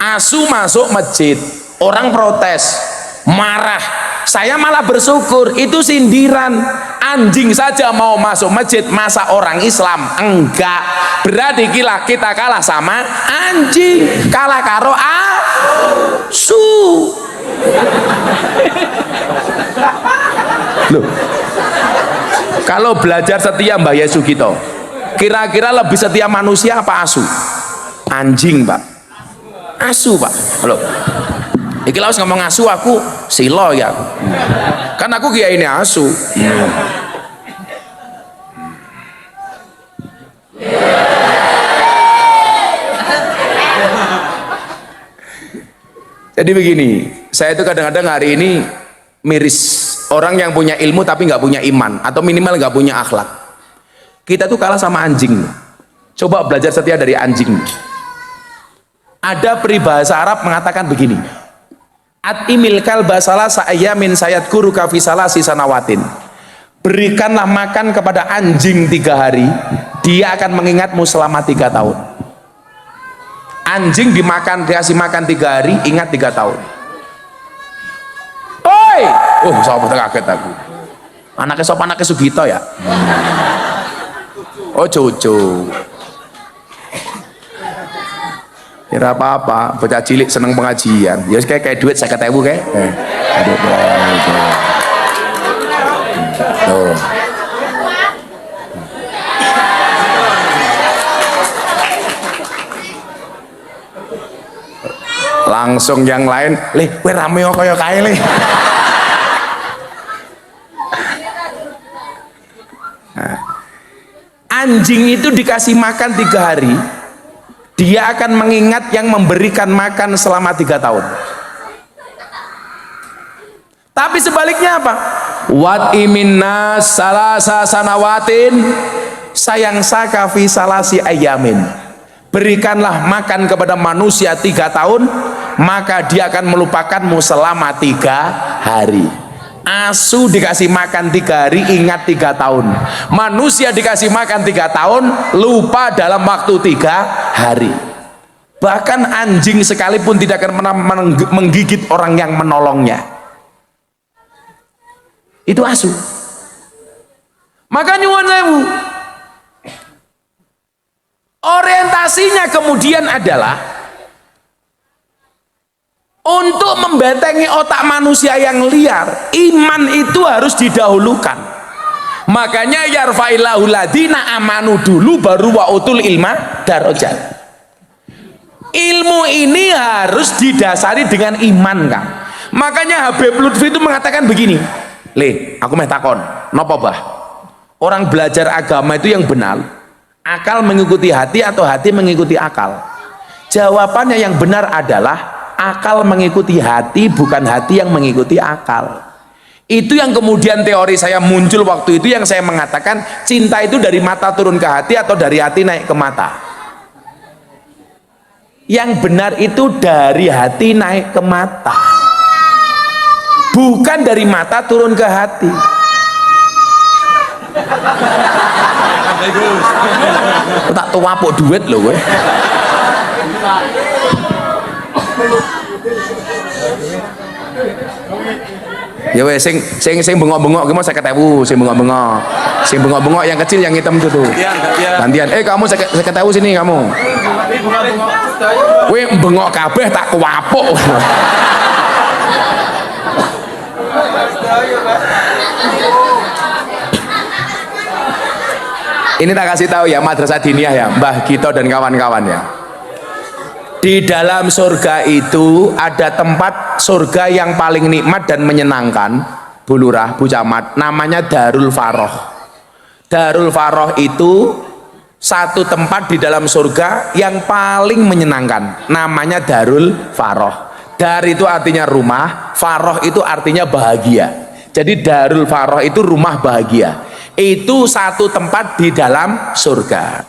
Asu masuk masjid, orang protes, marah. Saya malah bersyukur, itu sindiran. Anjing saja mau masuk masjid, masa orang Islam enggak? Berarti kita kalah sama anjing, kalah karo asu. Loh, kalau belajar setia Mbah Yesu gitu, kira-kira lebih setia manusia apa asu? Anjing, Pak. Asu, Pak. Loh, iki lawas ngomong asu, aku silo ya, kan aku kiai ini asu. Jadi begini, saya itu kadang-kadang hari ini miris orang yang punya ilmu tapi nggak punya iman, atau minimal nggak punya akhlak. Kita tuh kalah sama anjing. Coba belajar setia dari anjing. Ada peribahasa Arab mengatakan begini, At-imil kalba salasa ayamin sayat guru kafisalasi sanawatin. Berikanlah makan kepada anjing 3 hari, dia akan mengingatmu selama 3 tahun. Anjing dikasih makan 3 hari, ingat 3 tahun. Oi, sapa kaget aku. Anaknya Sugito ya. Oh, Jojo. Kira apa-apa, bocah cilik seneng pengajian. Ya kayak duit 50.000 kayak. Tuh. Langsung yang lain, kowe rame kaya kae le. Anjing itu dikasih makan 3 hari, dia akan mengingat yang memberikan makan selama 3 tahun. Tapi sebaliknya apa? Wat iminna salasa sanawatin sayang saka fi salasi ayamin. Berikanlah makan kepada manusia 3 tahun, maka dia akan melupakanmu selama 3 hari. Asu dikasih makan 3 hari, ingat 3 tahun. Manusia dikasih makan 3 tahun, lupa dalam waktu 3 hari. Bahkan anjing sekalipun tidak akan pernah menggigit orang yang menolongnya. Itu asu. Maka nyuwun sewu, orientasinya kemudian adalah untuk membentengi otak manusia yang liar. Iman itu harus didahulukan. Makanya yarfa'illahu ladina amanu dulu, baru wa'utul ilma darajat. Ilmu ini harus didasari dengan iman, Kang. Makanya Habib Lutfi itu mengatakan begini, Le, aku meh takon, napa bah? Orang belajar agama itu yang benar, akal mengikuti hati atau hati mengikuti akal? Jawabannya yang benar adalah akal mengikuti hati, bukan hati yang mengikuti akal. Itu yang kemudian teori saya muncul waktu itu, yang saya mengatakan cinta itu dari mata turun ke hati atau dari hati naik ke mata. Yang benar itu dari hati naik ke mata, bukan dari mata turun ke hati. Tak tua pok duit loh gue. Ya wes sing bengok-bengok gimana 50.000, sing bengok-bengok. Sing bengok-bengok yang kecil yang hitam itu tuh. Gantian. Kamu 50.000 sini kamu. Weh bengok kabeh tak kuapuk. Ini tak kasih tahu ya, Madrasah Diniyah ya, Mbah Gito dan kawan-kawan ya. Di dalam surga itu ada tempat surga yang paling nikmat dan menyenangkan, Bu Lurah, Bu Camat, namanya Darul Faroh. Darul Faroh itu satu tempat di dalam surga yang paling menyenangkan, namanya Darul Faroh. Dar itu artinya rumah, Faroh itu artinya bahagia. Jadi Darul Faroh itu rumah bahagia. Itu satu tempat di dalam surga.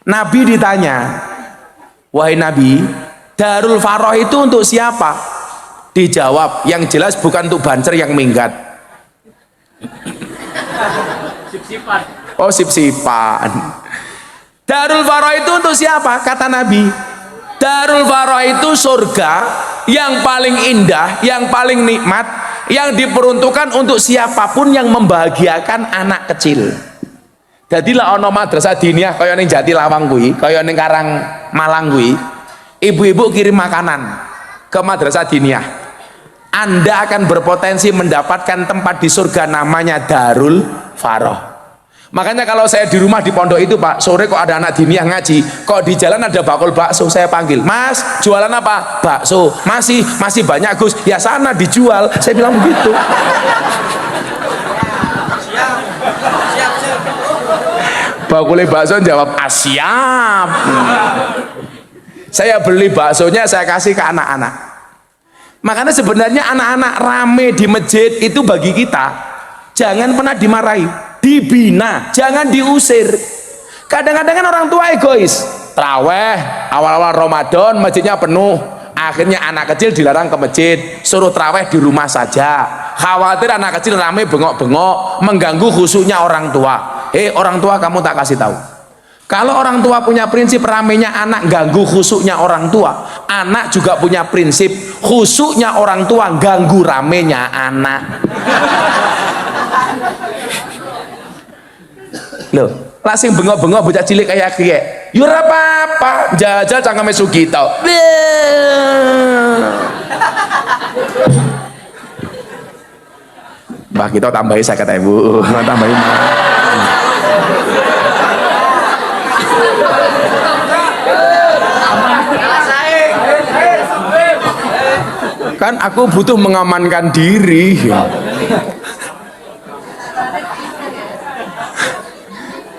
Nabi ditanya, wahai Nabi, Darul Faroh itu untuk siapa? Dijawab, yang jelas bukan untuk bancer yang minggat. Sip-sipan. Oh, sip-sipan. Darul Faroh itu untuk siapa? Kata Nabi, Darul Faroh itu surga yang paling indah, yang paling nikmat, yang diperuntukkan untuk siapapun yang membahagiakan anak kecil. Jadilah ono madrasah diniyah kaya ning Jatilawang kuwi, kaya ning Karang Malang kuwi, ibu-ibu kirim makanan ke madrasah diniyah. Anda akan berpotensi mendapatkan tempat di surga namanya Darul Faroh. Makanya kalau saya di rumah di pondok itu, Pak, sore kok ada anak diniyah ngaji, kok di jalan ada bakul bakso, saya panggil, Mas, jualan apa? Bakso. Masih banyak Gus. Ya sana dijual. Saya bilang begitu. Bakulnya bakso jawab, siap. Saya beli baksonya, saya kasih ke anak-anak. Makanya sebenarnya anak-anak rame di masjid itu bagi kita jangan pernah dimarahi, dibina, jangan diusir. Kadang-kadang kan orang tua egois, traweh awal-awal Ramadan masjidnya penuh, akhirnya anak kecil dilarang ke masjid, suruh traweh di rumah saja, khawatir anak kecil rame bengok-bengok mengganggu khusyuknya orang tua. Orang tua, kamu tak kasih tahu, kalau orang tua punya prinsip ramenya anak ganggu khusyuknya orang tua, anak juga punya prinsip khusyuknya orang tua ganggu ramenya anak. Loh, langsung bengok-bengok bocah cilik kayak kiye, yo ora apa-apa, jajal cangkeme Sugito. Mbah kita tambahi 50.000, tambahi. Kan aku butuh mengamankan diri.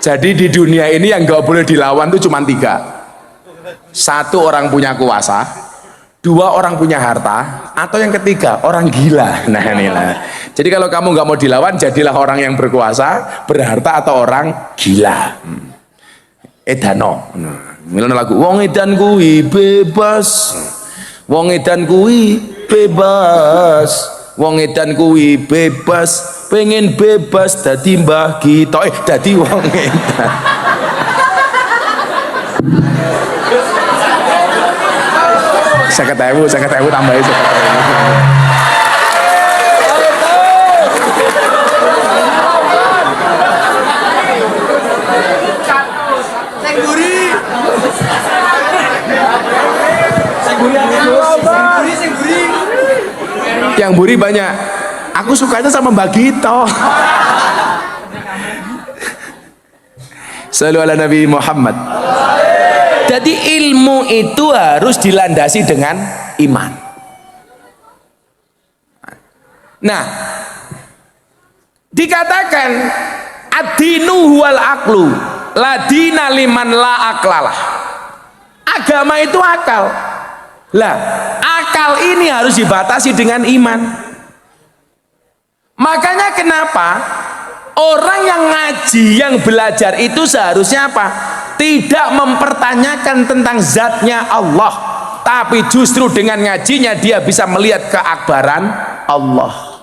Jadi di dunia ini yang gak boleh dilawan itu cuma 3. 1, orang punya kuasa. dua orang punya harta, atau yang ketiga orang gila. Nah inilah. Jadi kalau kamu nggak mau dilawan, jadilah orang yang berkuasa, berharta, atau orang gila. Edano. Milon lagu wong edan kuwi bebas. Wong edan kuwi bebas. Wong edan kuwi bebas. Pengen bebas dadi mbah kita. Dadi wong edan. Saya ketemu tambahin saya ketemu. Yang buri banyak. Aku sukanya sama Mbak Gito. Sallu ala Nabi Muhammad. Jadi ilmu itu harus dilandasi dengan iman. Nah, dikatakan ad-dinu huwal aqlu, la dina liman la aklalah. Agama itu akal. Lah, akal ini harus dibatasi dengan iman. Makanya kenapa orang yang ngaji, yang belajar itu seharusnya apa? Tidak mempertanyakan tentang zatnya Allah, tapi justru dengan ngajinya dia bisa melihat keakbaran Allah.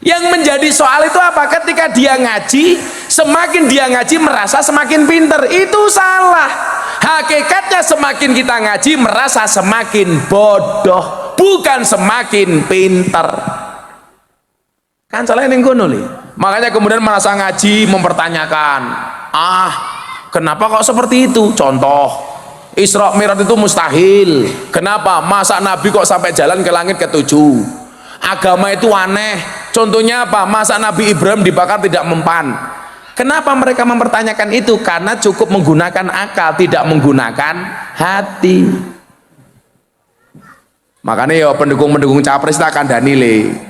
Yang menjadi soal itu apa? Ketika dia ngaji, semakin dia ngaji merasa semakin pinter. Itu salah. Hakikatnya semakin kita ngaji merasa semakin bodoh, bukan semakin pinter. Kan salahnya yang kono li. Makanya kemudian merasa ngaji mempertanyakan, kenapa kok seperti itu? Contoh, Isra Mi'raj itu mustahil. Kenapa? Masa Nabi kok sampai jalan ke langit ke-7? Agama itu aneh. Contohnya apa? Masa Nabi Ibrahim dibakar tidak mempan? Kenapa mereka mempertanyakan itu? Karena cukup menggunakan akal, tidak menggunakan hati. Makanya ya pendukung-pendukung capres akan danile.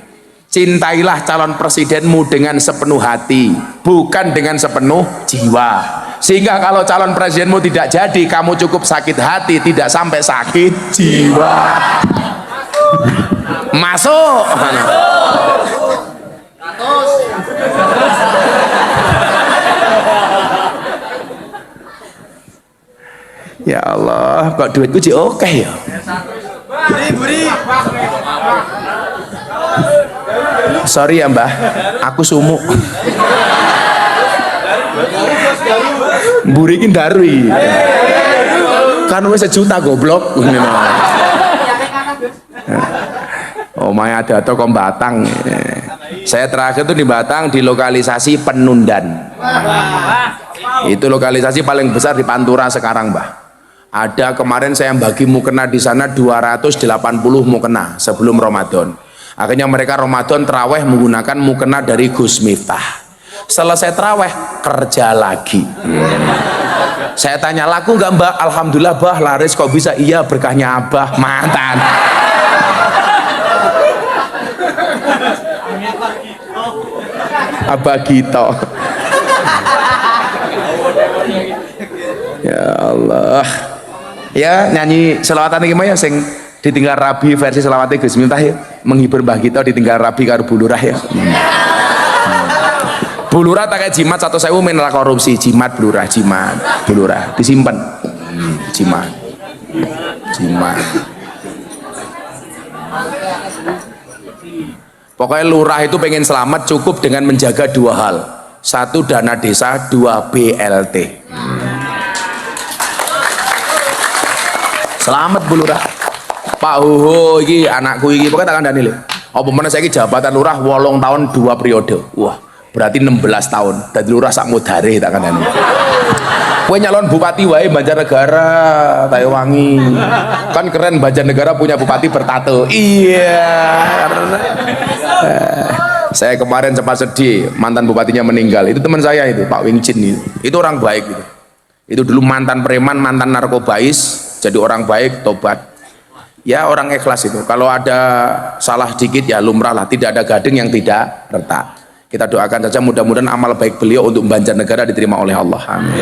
Cintailah calon presidenmu dengan sepenuh hati, bukan dengan sepenuh jiwa. Sehingga kalau calon presidenmu tidak jadi, kamu cukup sakit hati, tidak sampai sakit jiwa. Masuk. Ya Allah, kok duitku sih oke ya. Buri. Sorry ya Mbah, aku sumuk. Buri ki darui. Kan wis sejuta goblok. Oh Maya ada toko Batang. Saya terakhir tuh di Batang di lokalisasi Penundan. Itu lokalisasi paling besar di Pantura sekarang, Mbah. Ada kemarin saya bagi mukena di sana 280 mukena sebelum Ramadan. Akhirnya mereka Ramadan terawih menggunakan mukena dari Gus Miftah. Selesai terawih kerja lagi. Saya tanya laku nggak Mbak? Alhamdulillah Bah laris. Kok bisa? Iya berkahnya Abah. Mantan. Abah Gito. Ya Allah. Ya nyanyi selawatan gimana ya sing ditinggal Rabi versi selawatnya Gus Miftah ya, menghibur Mbah Gito ditinggal Rabi karo Bulurah ya. Bulurah tak kayak jimat 1.000 mineral korupsi, jimat Bulurah disimpan. Jimat. Pokoknya lurah itu pengen selamat cukup dengan menjaga dua hal. 1 dana desa, 2 BLT. Selamat Bu Lurah. Pak Hoho iki anakku iki pokoknya takkan Daniel. Apa meneh saiki jabatan lurah 8 tahun 2 periode. Wah, berarti 16 tahun. Dadi lurah sak mudare takkan Daniel. Kowe nyalon bupati wae Banjarnegara, Taewangi. Kan keren Banjarnegara punya bupati bertato. Iya. Saya kemarin sempat sedih, mantan bupatinya meninggal. Itu teman saya itu, Pak Wingcin itu. Itu orang baik gitu. Itu dulu mantan preman, mantan narkobais, jadi orang baik, tobat. Ya orang ikhlas itu. Kalau ada salah dikit ya lumrah lah, tidak ada gading yang tidak retak. Kita doakan saja mudah-mudahan amal baik beliau untuk Banjarnegara diterima oleh Allah. Amin.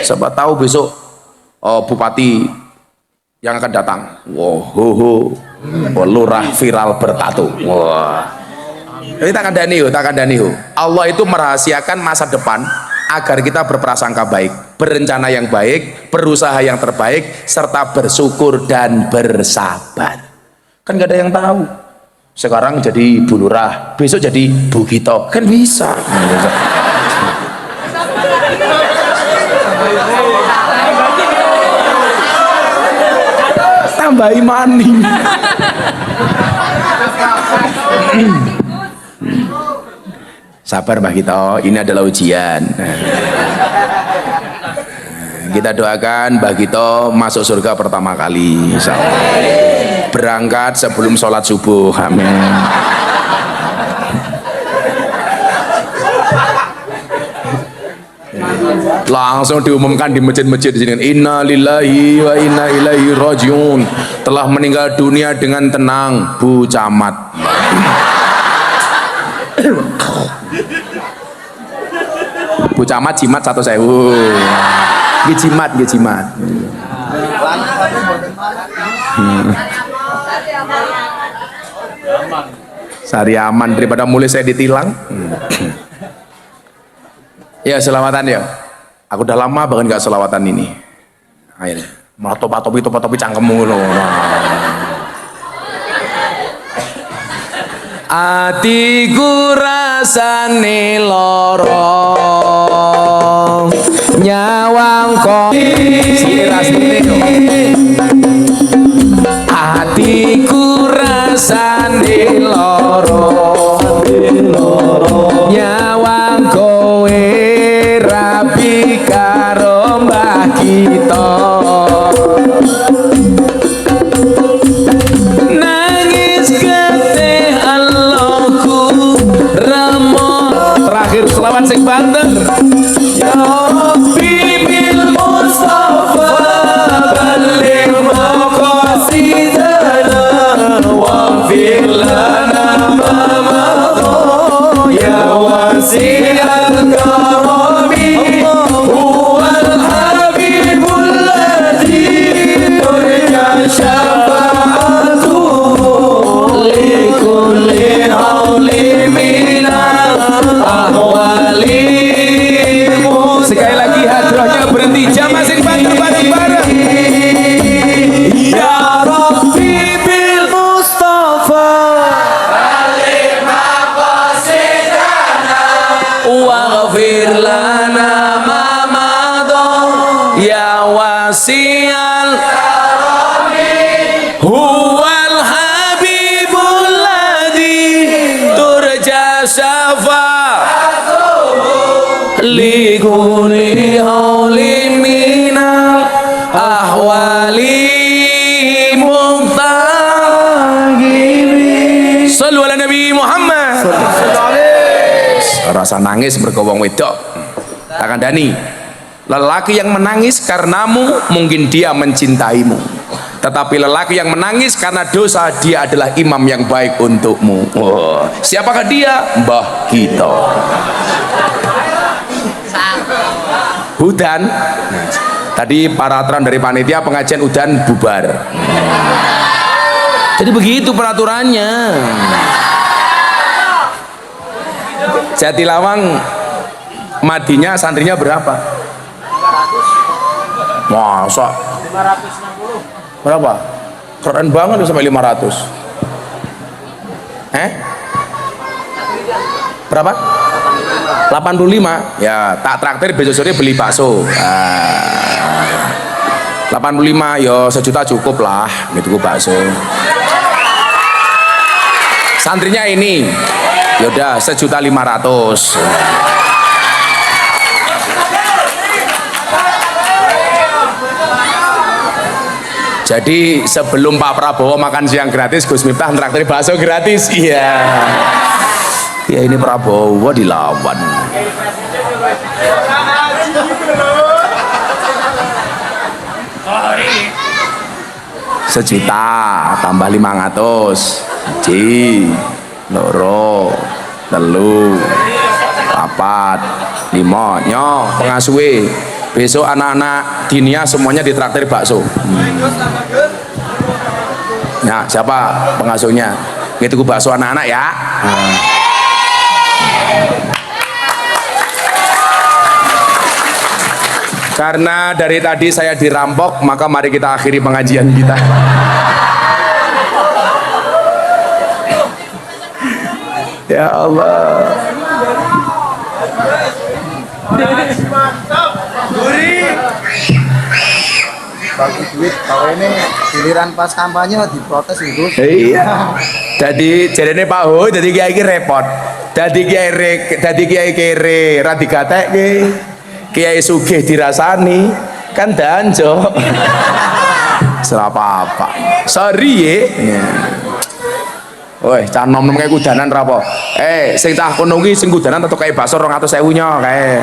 Siapa tahu besok bupati yang akan datang. Wow, lurah viral bertato. Wah. Ini tak kandani ho. Allah itu merahasiakan masa depan agar kita berprasangka baik, berencana yang baik, berusaha yang terbaik, serta bersyukur dan bersabar. Kan gak ada yang tahu. Sekarang jadi Bu Lurah, besok jadi Bu Gito, kan bisa. Tambah imani. Sabar Mbak Gito, ini adalah ujian. Kita doakan Mbak Gito masuk surga pertama kali, insya Allah. Berangkat sebelum sholat subuh, amin. Langsung diumumkan di masjid-masjid di sini, inna lillahi wa inna ilaihi rajiun, telah meninggal dunia dengan tenang Bu Camat. Bu Camat jimat 1.000. Nggih jimat. Sari aman daripada mulai saya ditilang. Ya selawatan ya. Aku udah lama banget gak selawatan ini. Ayo, malah topi cangkemmu loh. Atiku rasane loro nyawang kok atiku rasane loro nyawang kowe rapi karo Mbah Gito. Selawat sing banter. Ya Rabbi bil Mustafa balligh maqasidana wa fir lana ma madha ya wasi'al karami huwal habibul ladzi turja syafa'atuhu li kulli hawli minal ahwali. Sekali lagi hadrohnya berhenti, jamaah sing banter bareng-bareng. Ya Rabbi bil Mustafa balligh maqasidana waghfir lana ma madha ya wasi'al karami huwal habibul ladzi turja syafa'atuhu likuni hauli minal ahwali muhtagimi. Sallu ala Nabi Muhammad. Rasa nangis mergo wong wedok. Tak kandhani. Lelaki yang menangis karenamu mungkin dia mencintaimu. Tetapi lelaki yang menangis karena dosa, dia adalah imam yang baik untukmu. Oh, siapakah dia? Mbah Gito. Hudan. Tadi peraturan dari panitia pengajian udan bubar. Jadi begitu peraturannya. Jatilawang madinya santrinya berapa? Masa? 560. Berapa? Keren banget sampai 500. Berapa? 85. Ya, tak traktir besok sore beli bakso. 85 yo 1 juta cukup lah gitu bakso. Santrinya ini yaudah 1.500.000. Jadi sebelum Pak Prabowo makan siang gratis, Gus Miftah traktir bakso gratis. Iya. Ya ini Prabowo dilawan. Sejuta tambah 500. Ji, loro, telu, papat, 5. Nyo pengasuhe. Besok anak-anak dinia semuanya ditraktir bakso. Nah, siapa pengasuhnya? Gitu ku bakso anak-anak ya. Nah. Karena dari tadi saya dirampok, maka mari kita akhiri pengajian kita. Ya Allah. Bagi duit kalau ini giliran pas kampanye diprotes itu. Iya. Jadi jarene Pak Ho dadi kiai iki repot. Dadi kiai kere ra digatekke. Kiai sugih dirasani kan danjo. Serapa apa. Sorry ye. Woi, cah nom-nom kayak kudanan rapo. Sing tak kono kuwi sing kudanan atau kayak bakso 200.000 nya kae.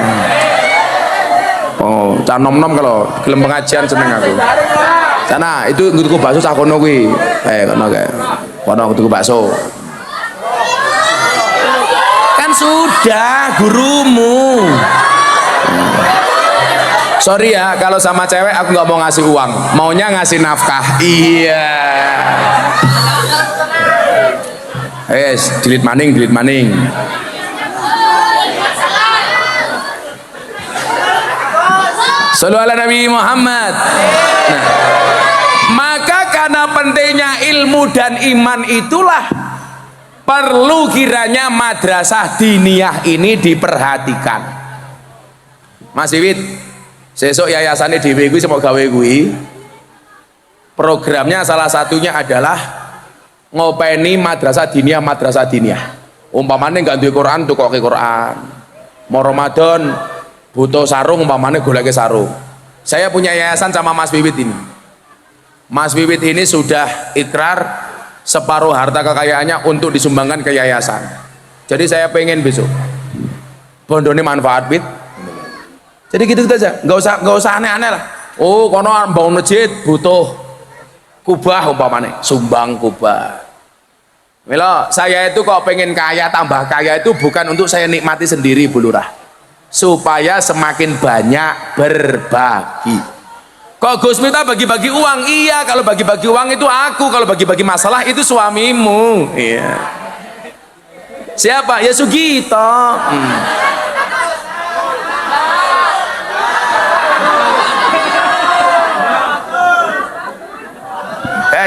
Oh, cah nom-nom kalau gelem pengajian seneng aku. Sana itu tuku bakso cah kono kuwi. Kono kae. Kono tuku bakso. Kan sudah gurumu. Sorry ya, kalau sama cewek aku nggak mau ngasih uang, maunya ngasih nafkah. Iya. Delete maning. Sallu ala Nabi Muhammad. Nah, maka karena pentingnya ilmu dan iman itulah perlu kiranya madrasah diniyah ini diperhatikan. Mas Iwit, sesuk yayasannya dhewe kuwi semok gawe kuwi. Programnya salah satunya adalah ngopeni madrasah diniyah. Umpamane enggak duwe Quran tukoke Quran. Mau Ramadan butuh sarung umpamane goleke sarung. Saya punya yayasan sama Mas Wiwit ini. Mas Wiwit ini sudah ikrar separuh harta kekayaannya untuk disumbangkan ke yayasan. Jadi saya pengen besok bondone manfaat Wit. Jadi gitu aja, nggak usah aneh-aneh lah. Oh, kono bangun masjid butuh kubah umpamane, sumbang kubah. Milo, saya itu kok pengen kaya tambah kaya itu bukan untuk saya nikmati sendiri Bu Lurah, supaya semakin banyak berbagi. Kok Gus minta bagi-bagi uang? Iya, kalau bagi-bagi uang itu aku, kalau bagi-bagi masalah itu suamimu. Iya. Siapa? Ya Sugito.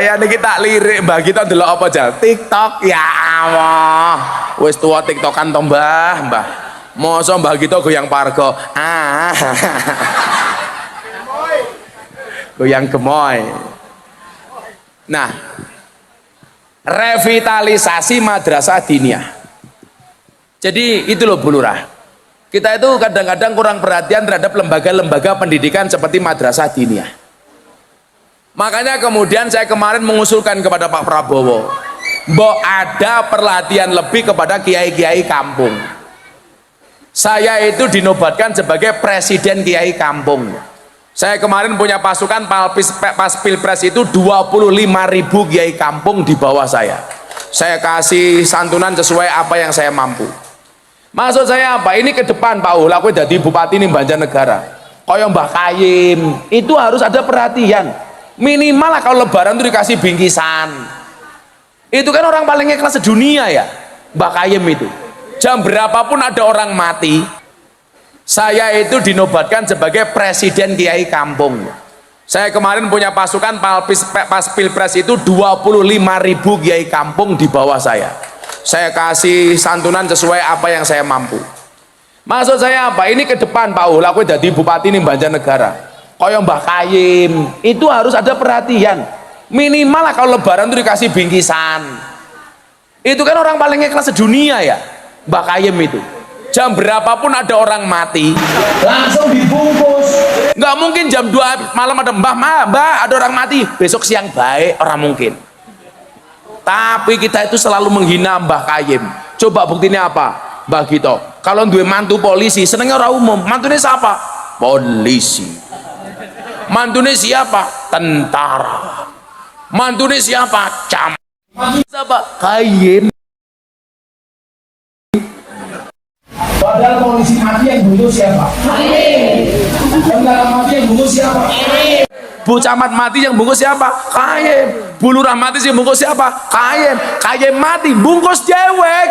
Ya niki tak lirik Mbah kita delok apa jal? TikTok ya Allah. Wis tua TikTokan to Mbah. Mosok Mbah kita goyang pargo. Goyang gemoy. Nah, revitalisasi madrasah diniyah. Jadi itu loh Bu Lurah. Kita itu kadang-kadang kurang perhatian terhadap lembaga-lembaga pendidikan seperti madrasah diniyah. Makanya kemudian saya kemarin mengusulkan kepada Pak Prabowo, mbok ada perhatian lebih kepada kiai-kiai kampung. Saya itu dinobatkan sebagai presiden kiai kampung. Saya kemarin punya pasukan pas pilpres itu 25.000 kiai kampung di bawah saya. Saya kasih santunan sesuai apa yang saya mampu. Maksud saya apa? Ini ke depan Pak Ul, aku jadi bupati ini Banjarnegara. Koyo Mbah Kayim, itu harus ada perhatian. Minimal lah kalau lebaran itu dikasih bingkisan. Itu kan orang paling ikhlas sedunia ya, Mbah Kayim itu. Jam berapapun ada orang mati, saya itu dinobatkan sebagai presiden kiai kampung. Saya kemarin punya pasukan pas pilpres itu 25.000 kiai kampung di bawah saya. Saya kasih santunan sesuai apa yang saya mampu. Maksud saya apa? Ini ke depan Pak Ul, aku jadi bupati ini Banjarnegara. Koyo Mbah Kayim, itu harus ada perhatian. Minimal lah kalau lebaran itu dikasih bingkisan. Itu kan orang paling ikhlas sedunia ya, Mbah Kayim itu. Jam berapapun ada orang mati, langsung dibungkus. Nggak mungkin jam 2 malam ada Mbah ada orang mati, besok siang baik, orang mungkin. Tapi kita itu selalu menghina Mbah Kayim. Coba buktinya apa? Mbah Gito, kalau duwe mantu polisi, senengnya orang umum. Mantunya siapa? Polisi. Mantunya siapa? Tentara. Mantunya siapa? Cam. Siapa? Kayim. Padahal polisi mati yang bunuh siapa? Tentara mati yang bunuh siapa? Bu Camat mati yang bungkus siapa? Kayem. Bu Lurah mati yang bungkus siapa? Kayem. Kayem mati bungkus dewek.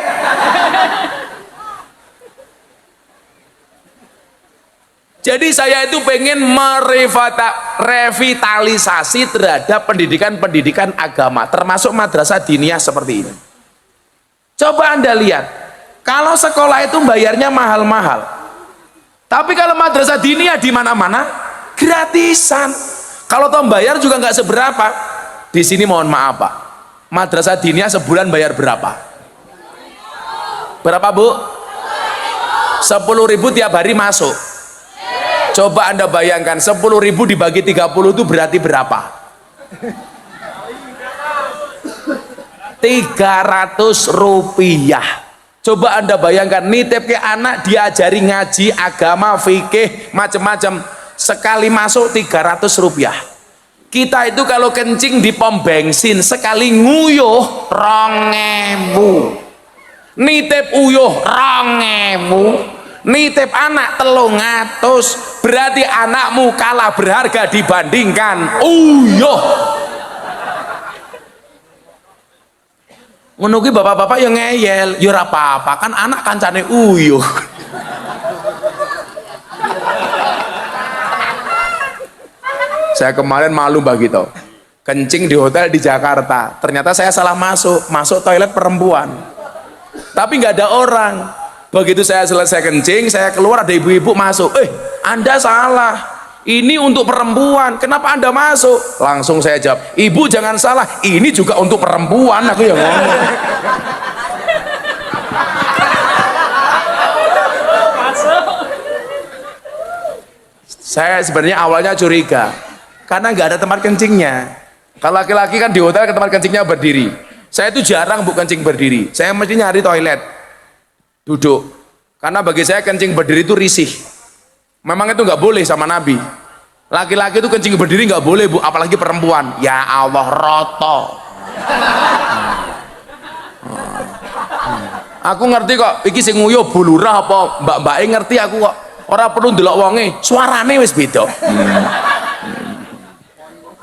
Jadi saya itu pengen merevitalisasi terhadap pendidikan-pendidikan agama, termasuk madrasah diniyah seperti ini. Coba Anda lihat, kalau sekolah itu bayarnya mahal-mahal, tapi kalau madrasah diniyah di mana-mana gratisan. Kalau toh bayar juga nggak seberapa. Di sini mohon maaf Pak, madrasah diniyah sebulan bayar berapa? Berapa Bu? 10.000 tiap hari masuk. Coba Anda bayangkan 10.000 dibagi 30 itu berarti berapa? 300 rupiah. Coba Anda bayangkan nitip ke anak diajari ngaji, agama, fikih, macam-macam, sekali masuk 300 rupiah. Kita itu kalau kencing di pom bensin sekali nguyuh 2.000, nitip uyuh 2.000, nitip anak 300, berarti anakmu kalah berharga dibandingkan uyuh. Ngono ki bapak-bapak yang ngeyel, ya ora apa-apa, kan anak kancane uyuh. Saya kemarin malu begitu, kencing di hotel di Jakarta, ternyata saya salah masuk toilet perempuan, tapi nggak ada orang. Begitu saya selesai kencing, saya keluar, ada ibu-ibu masuk. Anda salah, ini untuk perempuan, kenapa Anda masuk? Langsung saya jawab, ibu jangan salah, ini juga untuk perempuan. Aku yang ngomong. Saya sebenarnya awalnya curiga, karena nggak ada tempat kencingnya. Kalau laki-laki kan di hotel ke tempat kencingnya berdiri. Saya itu jarang bu kencing berdiri, saya mesti nyari toilet duduk, karena bagi saya kencing berdiri itu risih. Memang itu nggak boleh sama Nabi. Laki-laki itu kencing berdiri nggak boleh bu, apalagi perempuan. Ya Allah, roto. Aku ngerti kok, iki sing nguyuh Bu Lurah apa mbak-mbake ngerti aku kok. Ora perlu ndelok wonge, suarane wis beda.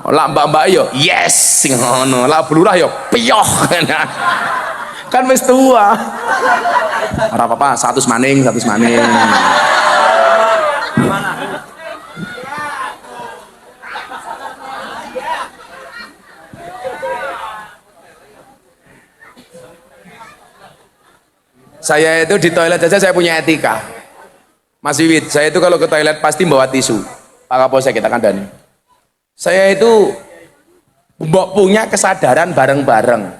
Lah mbak-mbake yo yes sing ngono, lah Bu Lurah yo piyoh. Kan wis tua. Ora apa-apa, 100 maning. Saya itu di toilet aja saya punya etika. Mas Wiwit, saya itu kalau ke toilet pasti bawa tisu. Pak Kapolsek kita kandani. Saya itu punya kesadaran bareng-bareng.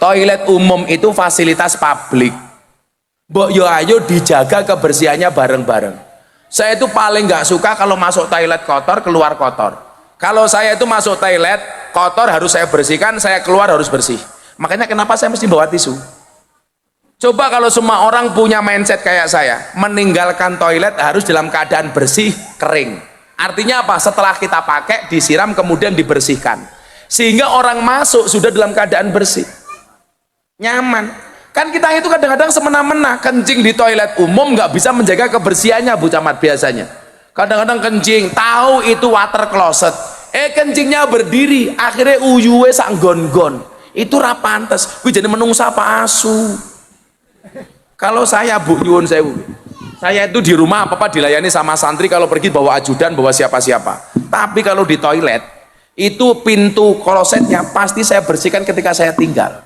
Toilet umum itu fasilitas publik. Mbok yo ayo dijaga kebersihannya bareng-bareng. Saya itu paling nggak suka kalau masuk toilet kotor, keluar kotor. Kalau saya itu masuk toilet kotor harus saya bersihkan, saya keluar harus bersih. Makanya kenapa saya mesti bawa tisu? Coba kalau semua orang punya mindset kayak saya, meninggalkan toilet harus dalam keadaan bersih, kering. Artinya apa? Setelah kita pakai, disiram kemudian dibersihkan. Sehingga orang masuk sudah dalam keadaan bersih. Nyaman. Kan kita itu kadang-kadang semena-mena, kencing di toilet umum nggak bisa menjaga kebersihannya Bu Camat biasanya. Kadang-kadang kencing, tahu itu water closet. Kencingnya berdiri, akhirnya uyuwe sak gon-gon. Itu ra pantes. Kuwi jenenge menungsa apa asu. Kalau saya Bu nyuwun sewu, saya itu di rumah apa-apa dilayani sama santri, kalau pergi bawa ajudan, bawa siapa-siapa. Tapi kalau di toilet, itu pintu klosetnya pasti saya bersihkan ketika saya tinggal.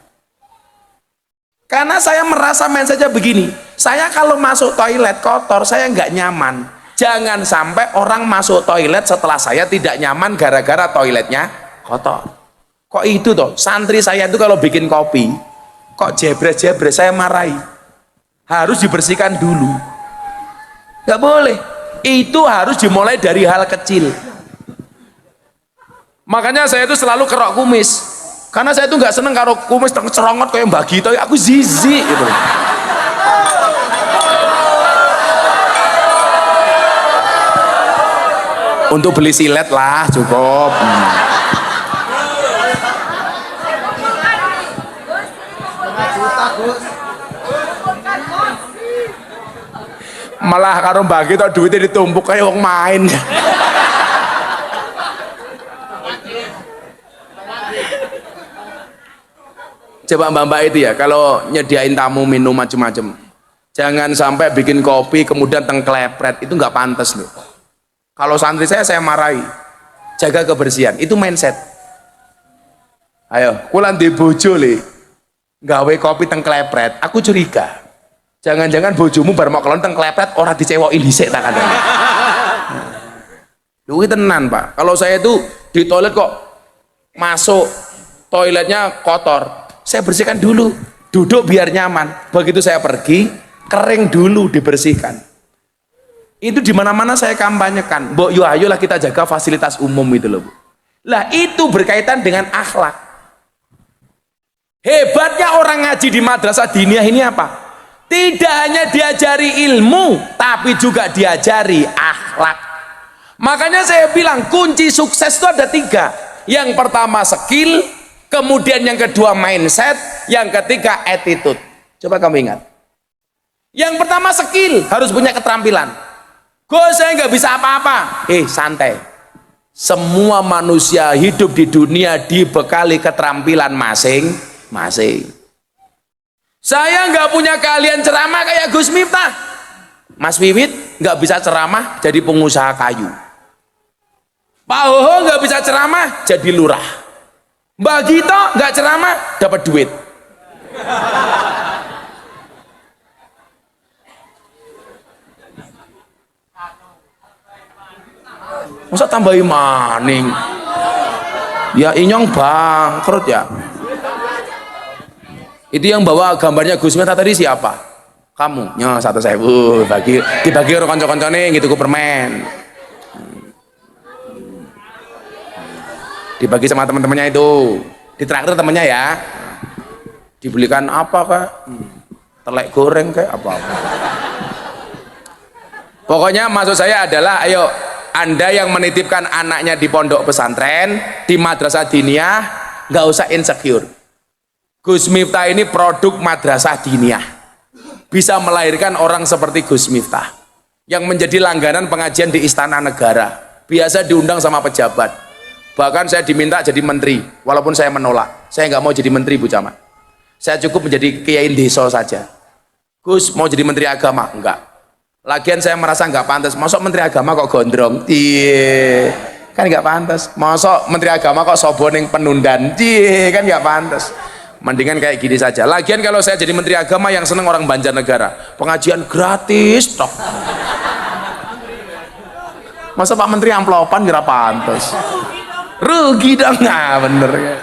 Karena saya merasa mindsetnya begini, saya kalau masuk toilet kotor, saya nggak nyaman. Jangan sampai orang masuk toilet setelah saya tidak nyaman gara-gara toiletnya kotor. Kok itu toh, santri saya itu kalau bikin kopi, kok jebres-jebres, saya marahi. Harus dibersihkan dulu, nggak boleh. Itu harus dimulai dari hal kecil. Makanya saya itu selalu kerok kumis, karena saya itu nggak seneng karo kumis cerongot kayak Mbak Gito, aku zizi gitu. Untuk beli silet lah cukup. Malah karo Mbak Gito duitnya ditumpuk kayak wong main. Coba mbak-mbak itu ya, kalau nyediain tamu minum macam-macam, jangan sampai bikin kopi kemudian tengklepret, itu nggak pantas loh. Kalau santri saya marahi. Jaga kebersihan, itu mindset. Ayo, kulan di bojo le, gawe kopi tengklepret, aku curiga. Jangan-jangan bojomu bar mau kelon tengklepret orang dicewokin dhisik tak ada. Lu tenan Pak. Kalau saya itu di toilet kok masuk toiletnya kotor, saya bersihkan dulu, duduk biar nyaman. Begitu saya pergi, kering dulu dibersihkan. Itu di mana-mana saya kampanyekan. Mbok yo ayolah kita jaga fasilitas umum itu loh, Bu. Lah itu berkaitan dengan akhlak. Hebatnya orang ngaji di madrasah diniyah ini apa? Tidak hanya diajari ilmu, tapi juga diajari akhlak. Makanya saya bilang kunci sukses itu ada 3. Yang pertama skill, kemudian yang kedua mindset, yang ketiga attitude. Coba kamu ingat. Yang pertama skill, harus punya keterampilan. Gus, saya nggak bisa apa-apa. Santai. Semua manusia hidup di dunia dibekali keterampilan masing-masing. Saya nggak punya keahlian ceramah kayak Gus Miftah. Mas Wiwit nggak bisa ceramah jadi pengusaha kayu. Pak Hoho nggak bisa ceramah jadi lurah. Mbak Gito nggak ceramah dapat duit. Masa tambahin maning? Ya inyong bangkrut ya. Itu yang bawa gambarnya Gus Miftah tadi siapa? Kamu. Nyo 1.000 dibagi orang kanca-kancane gitu ku permen. Dibagi sama teman-temannya itu. Ditraktir temannya ya. Dibelikan apa Kak? Telek goreng kayak apa-apa. Pokoknya maksud saya adalah ayo Anda yang menitipkan anaknya di pondok pesantren, di madrasah diniyah, nggak usah insecure. Gus Miftah ini produk madrasah diniyah, bisa melahirkan orang seperti Gus Miftah yang menjadi langganan pengajian di Istana Negara, biasa diundang sama pejabat. Bahkan saya diminta jadi menteri, walaupun saya menolak. Saya nggak mau jadi menteri Bu Camat, saya cukup menjadi kiai desa saja. Gus mau jadi menteri agama? Enggak. Lagian saya merasa nggak pantas. Masuk menteri agama kok gondrong? Kan nggak pantas. Masuk menteri agama kok soboning penundan? Kan nggak pantas. Mendingan kayak gini saja. Lagian kalau saya jadi menteri agama yang seneng orang Banjarnegara, pengajian gratis tok. Masa Pak Menteri amplopan kira pantas? Rugi dong. Nah bener ya.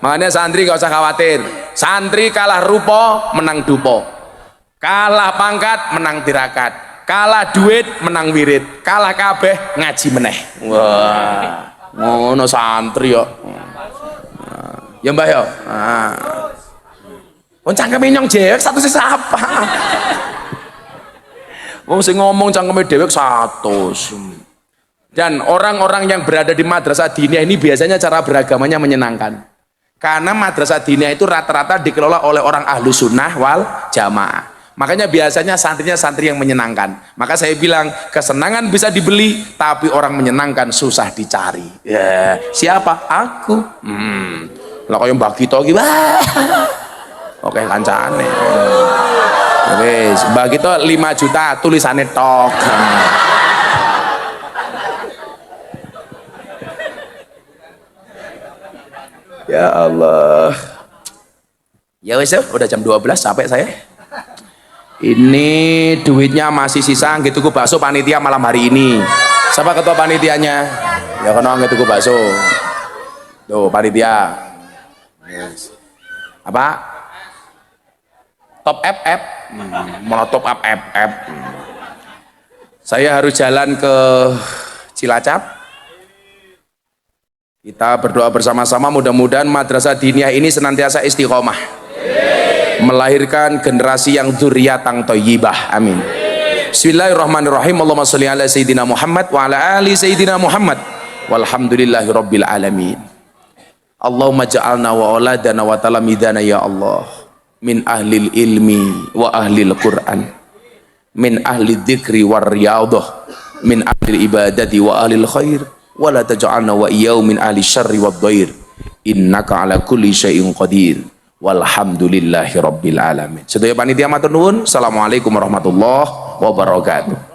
Makanya santri gak usah khawatir. Santri kalah rupo menang dupo, kalah pangkat menang tirakat, kalah duit menang wirid, kalah kabeh ngaji meneh. Wah ngono santri yo. Ya Mbah ya. Wong cangkeme nyong dewek satu siapa? Wong sing ngomong cangkeme dewek 100. Dan orang-orang yang berada di madrasah diniyah ini biasanya cara beragamanya menyenangkan. Karena madrasah diniyah itu rata-rata dikelola oleh orang ahlu sunnah wal jamaah. Makanya biasanya santrinya santri yang menyenangkan. Maka saya bilang kesenangan bisa dibeli, tapi orang menyenangkan susah dicari. Ya, siapa? Aku. Lah kaya Mbak Gito iki wah. Oke kancane. Wis, Mbak Gito 5 juta tulisane tok. Ya Allah. Ya wis, udah jam 12 sampai saya. Ini duitnya masih sisa gitu ku bakso panitia malam hari ini. Siapa ketua panitianya? Ya kono gitu ku bakso. Tuh panitia. Yes. Apa? Top FF. Mau top up FF. Saya harus jalan ke Cilacap. Kita berdoa bersama-sama mudah-mudahan madrasah diniyah ini senantiasa istiqomah, melahirkan generasi yang dzurriatan thayyibah. Amin. Bismillahirrahmanirrahim. Allahumma sholli ala sayyidina Muhammad wa ala ali sayyidina Muhammad. Walhamdulillahi rabbil alamin. Allahumma ja'alna wa auladana wa talamidana ya Allah min ahlil ilmi wa ahlil Qur'an, min ahli dzikri war riyadhah, min ahli ibadati wa ahlil khair, wa la taj'alna wa iyyahum min ahli syarri wad dhair, innaka ala kulli syai'in qadir. walhamdulillahi rabbil alamin. Sedaya panitia matur nuwun. Assalamualaikum warahmatullahi wabarakatuh.